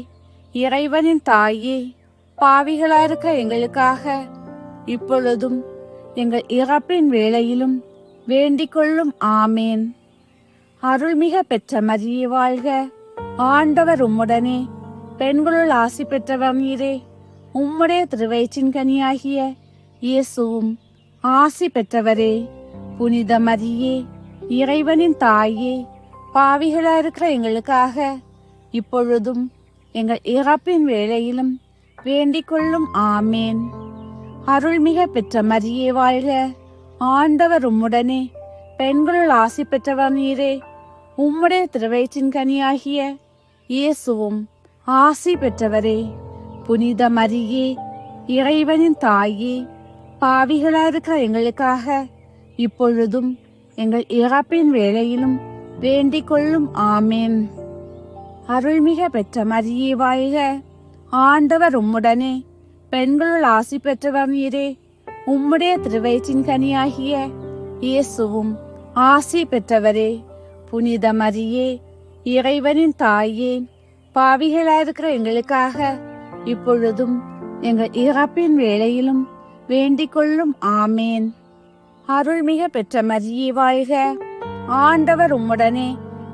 இறைவனின் தாயே, பாவிகளாயிருக்க எங்களுக்காக இப்பொழுதும் எங்கள் இறப்பின் வேளையிலும் வேண்டிக் கொள்ளும். ஆமேன். அருள்மிக பெற்ற மரியே வாழ்க. ஆண்டவர் உம்முடனே, பெண்களுள் ஆசி பெற்றவர் நீரே. உம்முடைய திருவயிற்றின் கனியாகிய இயேசுவும் ஆசி பெற்றவரே. புனித மரியே, இறைவனின் தாயே, பாவிகளாயிருக்கிற எங்களுக்காக இப்பொழுதும் எங்கள் இறப்பின் வேளையிலும் வேண்டிக் கொள்ளும். ஆமேன். அருள்மிக பெற்ற மரியே வாழ்க. ஆண்டவர் உம்முடனே, பெண்களுள் ஆசி பெற்றவர் நீரே. உம்முடைய திருவயிற்றின் கனியாகிய இயேசுவும் ஆசி பெற்றவரே. புனித மரியே, இறைவனின் தாயே, பாவிகளாயிருக்கிற எங்களுக்காக இப்பொழுதும் எங்கள் இறப்பின் வேளையிலும் வேண்டிக் கொள்ளும். ஆமேன். அருள்மிக பெற்ற மரியே வாழ்க. ஆண்டவர் உம்முடனே, பெண்களுள் ஆசி பெற்றவர் நீரே. உம்முடைய திருவயிற்றின் கனியாகிய இயேசுவும் ஆசி பெற்றவரே. புனித மரியே, இறைவனின் தாயே, பாவிகளாயிருக்கிற எங்களுக்காக இப்பொழுதும் எங்கள் இறப்பின் வேளையிலும் வேண்டிக் கொள்ளும். ஆமேன். அருள்மிக பெற்ற மரியே வாழ்க. ஆண்டவர் உம்முடனே,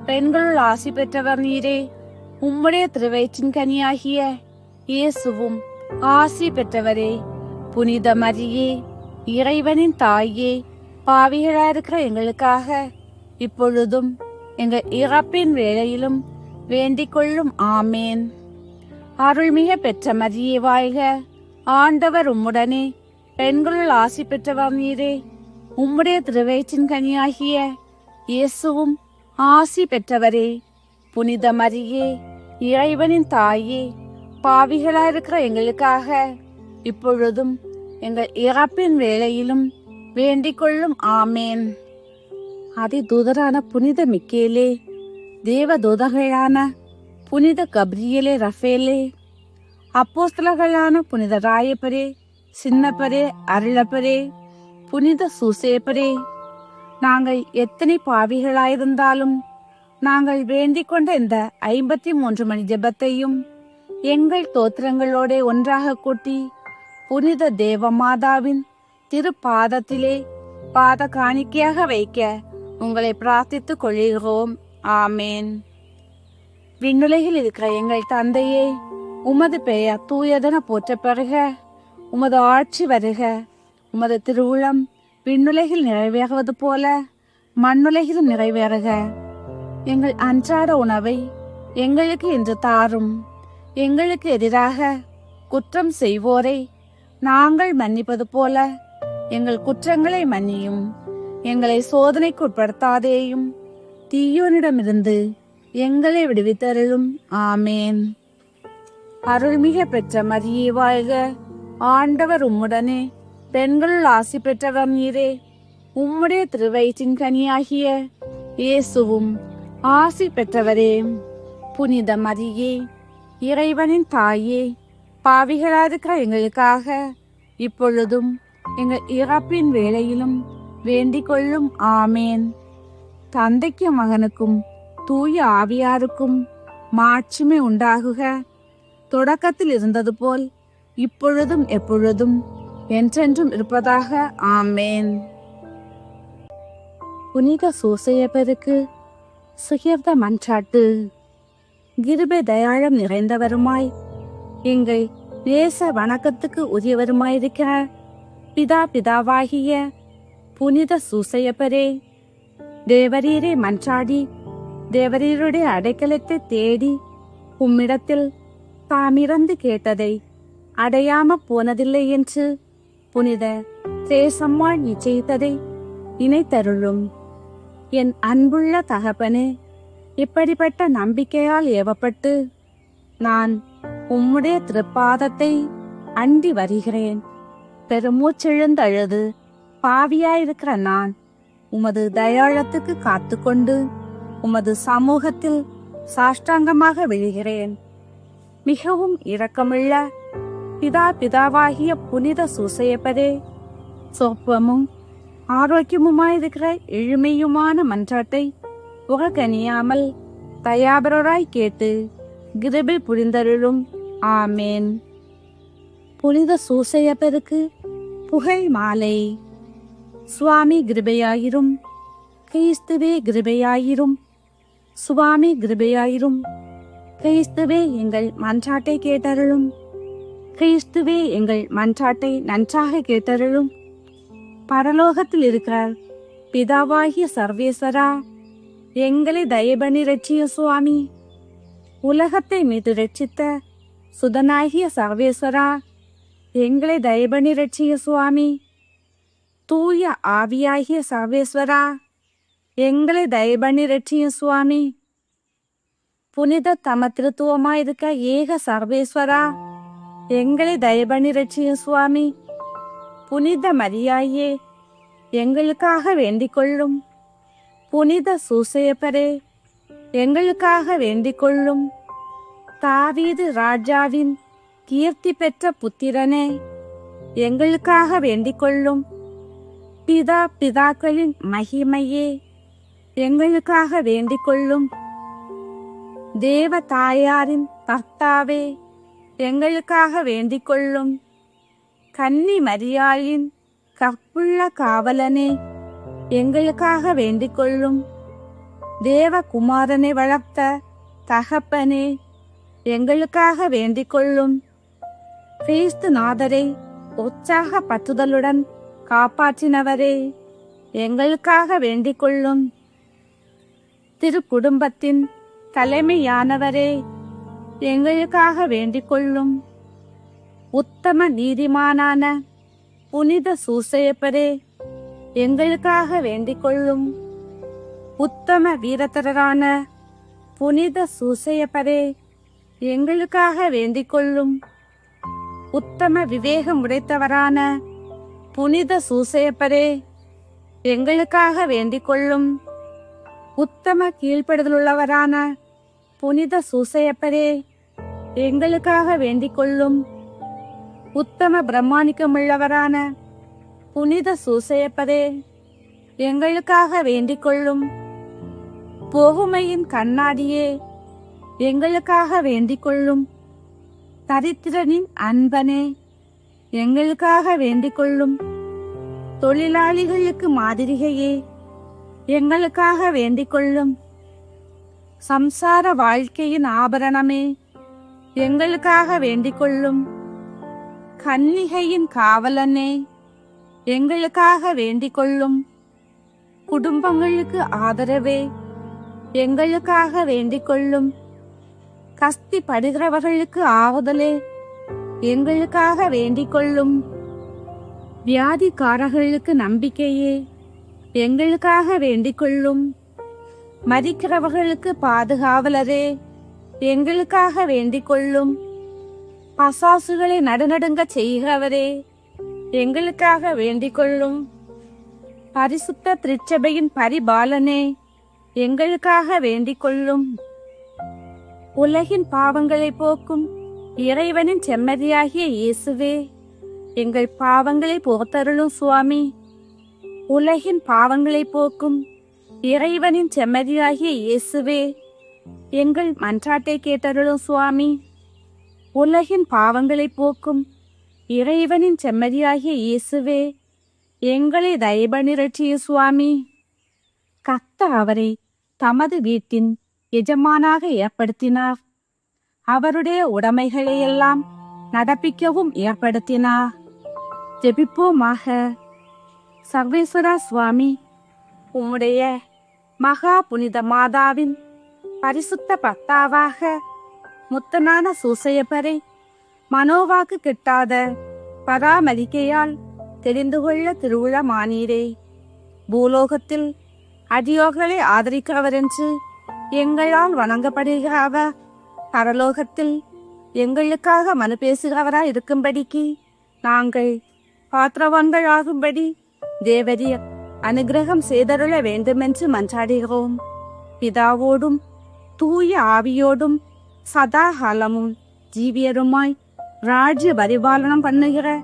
பெண்களுள் ஆசி பெற்றவர் நீரே. உம்முடைய திருவயிற்றின் கனியாகிய இயேசுவும் ஆசி பெற்றவரே. புனித மரியே, இறைவனின் தாயே, பாவிகளாயிருக்கிற எங்களுக்காக இப்பொழுதும் எங்கள் இறப்பின் வேளையிலும் வேண்டிக் கொள்ளும். ஆமேன். அருள்மிக பெற்ற மரியே வாழ்க. ஆண்டவர் உம்முடனே, பெண்களுள் ஆசி பெற்றவர் நீரே. உம்முடைய திருவயிற்றின் கனியாகிய இயேசுவும் ஆசி பெற்றவரே. புனித மரியே, இறைவனின் தாயே, பாவிகளாயிருக்கிற எங்களுக்காக இப்பொழுதும் எங்கள் இறப்பின் வேளையிலும் வேண்டிக் கொள்ளும். ஆமேன். அதிதூதரான புனித மிக்கேலே, தேவதூதர்களான புனித கப்ரியேலே ரஃபேலே, அப்போஸ்தலர்களான புனித ராயப்பரே, சின்னப்பரே, அருளப்பரே, புனித சூசேப்பரே, நாங்கள் எத்தனை பாவிகளாயிருந்தாலும் நாங்கள் வேண்டிக் கொண்ட இந்த 53 மணி ஜெபத்தையும் எங்கள் தோத்திரங்களோட ஒன்றாக கூட்டி புனித தேவமாதாவின் திருப்பாதத்திலே பாத காணிக்கையாக வைக்க உங்களை பிரார்த்தித்துக் கொள்கிறோம். ஆமேன். விண்ணுலகில் இருக்கிற எங்கள் தந்தையே, உமது பெயர் தூயதென போற்றப் பெறுக. உமது ஆட்சி வருக. உமது திருவுளம் விண்ணுலகில் நிறைவேறுவது போல மண்ணுலகிலும் நிறைவேறுக. எங்கள் அன்றாட உணவை எங்களுக்கு இன்று தாரும். எங்களுக்கு எதிராக குற்றம் செய்வோரை நாங்கள் மன்னிப்பது போல எங்கள் குற்றங்களை மன்னியும். எங்களை சோதனைக்கு உட்படுத்தாதேயும், தீயோனிடமிருந்து எங்களை விடுவித்தருளும். ஆமேன். அருள்மிக பெற்ற மரியே வாழ்க. ஆண்டவர் உம்முடனே, பெண்களுள் ஆசி பெற்றவர் நீரே. உம்முடைய திருவயிற்றின் கனியாகிய இயேசுவும் ஆசி பெற்றவரே. புனித மரியே, இறைவனின் தாயே, பாவிகளாயிருக்கிற எங்களுக்காக இப்பொழுதும் எங்கள் இறப்பின் வேளையிலும் வேண்டிக் கொள்ளும். ஆமேன். தந்தைக்கும் மகனுக்கும் தூய ஆவியாருக்கும் மாட்சிமை உண்டாகுக. தொடக்கத்தில் இருந்தது போல் இப்பொழுதும் எப்பொழுதும் என்றென்றும் இருப்பதாக. ஆமேன். புனித சூசையப்பருக்கு சுகிர்த மன்றாட்டு. கிருபை தயாளம் நிறைந்தவருமாய் எங்கள் நேச வணக்கத்துக்கு உரியவருமாயிருக்கிற பிதாவாகிய புனித சூசையப்பரே, தேவரீரை மன்றாடி தேவரீருடைய அடைக்கலத்தை தேடி உம்மிடத்தில் தாமிறந்து கேட்டதை அடையாம போனதில்லை என்று புனித தேசம்மாள் நிச்சயித்ததை நினைத்தருளும். என் அன்புள்ள தகப்பனே, இப்படிப்பட்ட நம்பிக்கையால் ஏவப்பட்டு நான் உம்முடைய திருப்பாதத்தை அண்டி வருகிறேன். பெருமூச்செழுந்தழுது பாவியாயிருக்கிற நான் உமது தயாளத்துக்கு காத்துக்கொண்டு உமது சமூகத்தில் சாஷ்டாங்கமாக விழுகிறேன். மிகவும் இரக்கமுள்ள பிதாவாகிய புனித சூசையப்பரே, சொப்பமும் ஆரோக்கியமுமாயிருக்கிற எளிமையுமான மன்றாட்டை புகழ்கணியாமல் தயாபரராய் கேட்டு கிருபை புரிந்தருளும். ஆமேன். புனித சூசையப்பருக்கு புகழ் மாலை. சுவாமி கிருபையாயிரும், கிறிஸ்துவே கிருபையாயிரும், சுவாமி கிருபையாயிரும், கிறிஸ்துவே எங்கள் மன்றாட்டை கேட்டருளும், கிறிஸ்துவே எங்கள் மன்றாட்டை நன்றாக கேட்டருளும். பரலோகத்தில் இருக்கிறார் பிதாவாகிய சர்வேஸ்வரா, எங்களை தயபணி ரட்சிய சுவாமி. உலகத்தை மீது ரட்சித்த சுதனாகிய சர்வேஸ்வரா, எங்களை தயபணி ரட்சிய சுவாமி. தூய ஆவியாகிய சர்வேஸ்வரா, எங்களை தயபணி ரட்சிய சுவாமி. புனித தம திருத்துவமாயிருக்க ஏக சர்வேஸ்வரா, எங்களை தயபணி ரட்சிய சுவாமி. புனித மரியாயே, எங்களுக்காக வேண்டிக் கொள்ளும். புனித சூசையப்பரே, எங்களுக்காக வேண்டிக் கொள்ளும். தாவீது ராஜாவின் கீர்த்தி பெற்ற புத்திரனே, எங்களுக்காக வேண்டிக் கொள்ளும். பிதாக்களின் மகிமையே, எங்களுக்காக வேண்டிக் கொள்ளும். தேவ தாயாரின் பர்த்தாவே, எங்களுக்காக வேண்டிக் கொள்ளும். கன்னி மரியாளின் கற்புள்ள காவலனே, எங்களுக்காக வேண்டிக் கொள்ளும். தேவகுமாரனை வளர்த்த தகப்பனே, எங்களுக்காக வேண்டிக் கொள்ளும். கிறிஸ்து நாதரை உற்சாக பற்றுதலுடன் காப்பாற்றினவரே, எங்களுக்காக வேண்டிக் கொள்ளும். திருக்குடும்பத்தின் தலைமையானவரே, எங்களுக்காக வேண்டிக் கொள்ளும். உத்தம நீதிமானான புனித சூசையப்பரே, எங்களுக்காக வேண்டிக் கொள்ளும். உத்தம வீரத்தரான புனித சூசையப்பரே, எங்களுக்காக வேண்டிக் கொள்ளும். உத்தம விவேகம் உடைத்தவரான புனித சூசையப்பரே, எங்களுக்காக வேண்டிக் கொள்ளும். உத்தம கீழ்ப்படுதலுள்ளவரான புனித சூசையப்பரே, எங்களுக்காக வேண்டிக் கொள்ளும். உத்தம பிரம்மாணிக்கமுள்ளவரான புனித சூசையப்பரே, எங்களுக்காக வேண்டிக் கொள்ளும். பொறுமையின் கண்ணாடியே, எங்களுக்காக வேண்டிக் கொள்ளும். தரித்திரனின் அன்பனே, எங்களுக்காக வேண்டிக் கொள்ளும். தொழிலாளிகளுக்கு மாதிரிகையே, எங்களுக்காக வேண்டிக் கொள்ளும். சம்சார வாழ்க்கையின் ஆபரணமே, எங்களுக்காக வேண்டிக் கொள்ளும். கன்னிகையின் காவலனே, எங்களுக்காக வேண்டிக் கொள்ளும். குடும்பங்களுக்கு ஆதரவே, எங்களுக்காக வேண்டிக் கொள்ளும். கஸ்தி படுகிறவர்களுக்கு ஆறுதலே, எங்களுக்காக வேண்டிக் கொள்ளும். வியாதிக்காரர்களுக்கு நம்பிக்கையே, எங்களுக்காக வேண்டிக் கொள்ளும். மரிக்கிறவர்களுக்கு பாதுகாவலரே, எங்களுக்காக வேண்டிக் கொள்ளும். பசாசுகளை நடுநடுங்க செய்கிறவரே, எங்களுக்காக வேண்டிக் கொள்ளும். பரிசுத்த திருச்சபையின் பரிபாலனே, எங்களுக்காக வேண்டிக் கொள்ளும். உலகின் பாவங்களை போக்கும் இறைவனின் செம்மறியாகிய இயேசுவே, எங்கள் பாவங்களை போர்த்தருளும் சுவாமி. உலகின் பாவங்களை போக்கும் இறைவனின் செம்மறியாகிய இயேசுவே, எங்கள் மன்றாட்டை கேட்டருளும் சுவாமி. உலகின் பாவங்களை போக்கும் இறைவனின் செம்மறியாகிய இயேசுவே, எங்களை தயபணி ரட்சிய சுவாமி. கர்த்தர் அவரை தமது வீட்டின் எஜமானாக ஏற்படுத்தினார். அவருடைய உடைமைகளையெல்லாம் நடப்பிக்கவும் ஏற்படுத்தினார். ஜெபிப்போமாக. சர்வேஸ்வரா சுவாமி, உம்முடைய மகா புனித மாதாவின் பரிசுத்த பக்தாவாக முத்தனான சூசையப்பரை மனோவாக்கு கிட்டாத பராமரிக்கையால் தெரிந்து கொள்ள திருவுளமானீரே. பூலோகத்தில் அடியோர்களை ஆதரிக்கிறவரென்று எங்களால் வணங்கப்படுகிற அவர் பரலோகத்தில் எங்களுக்காக மனு பேசுகிறவராய் இருக்கும்படிக்கு நாங்கள் பாத்திரவான்கள் ஆகும்படி தேவரீர் அனுகிரகம் செய்தருள வேண்டுமென்று மன்றாடுகிறோம். பிதாவோடும் தூய ஆவியோடும் சதா காலமும் ஜீவியருமாய் ராஜ்ய பரிபாலனம் பண்ணுகிற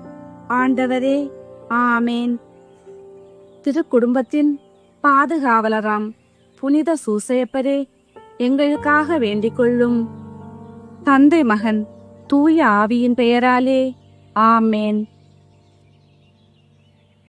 ஆண்டவரே, ஆமேன். திருக்குடும்பத்தின் பாதுகாவலராம் புனித சூசையப்பரே, எங்களுக்காக வேண்டிக் கொள்ளும். தந்தை மகன் தூய ஆவியின் பெயராலே, ஆமேன்.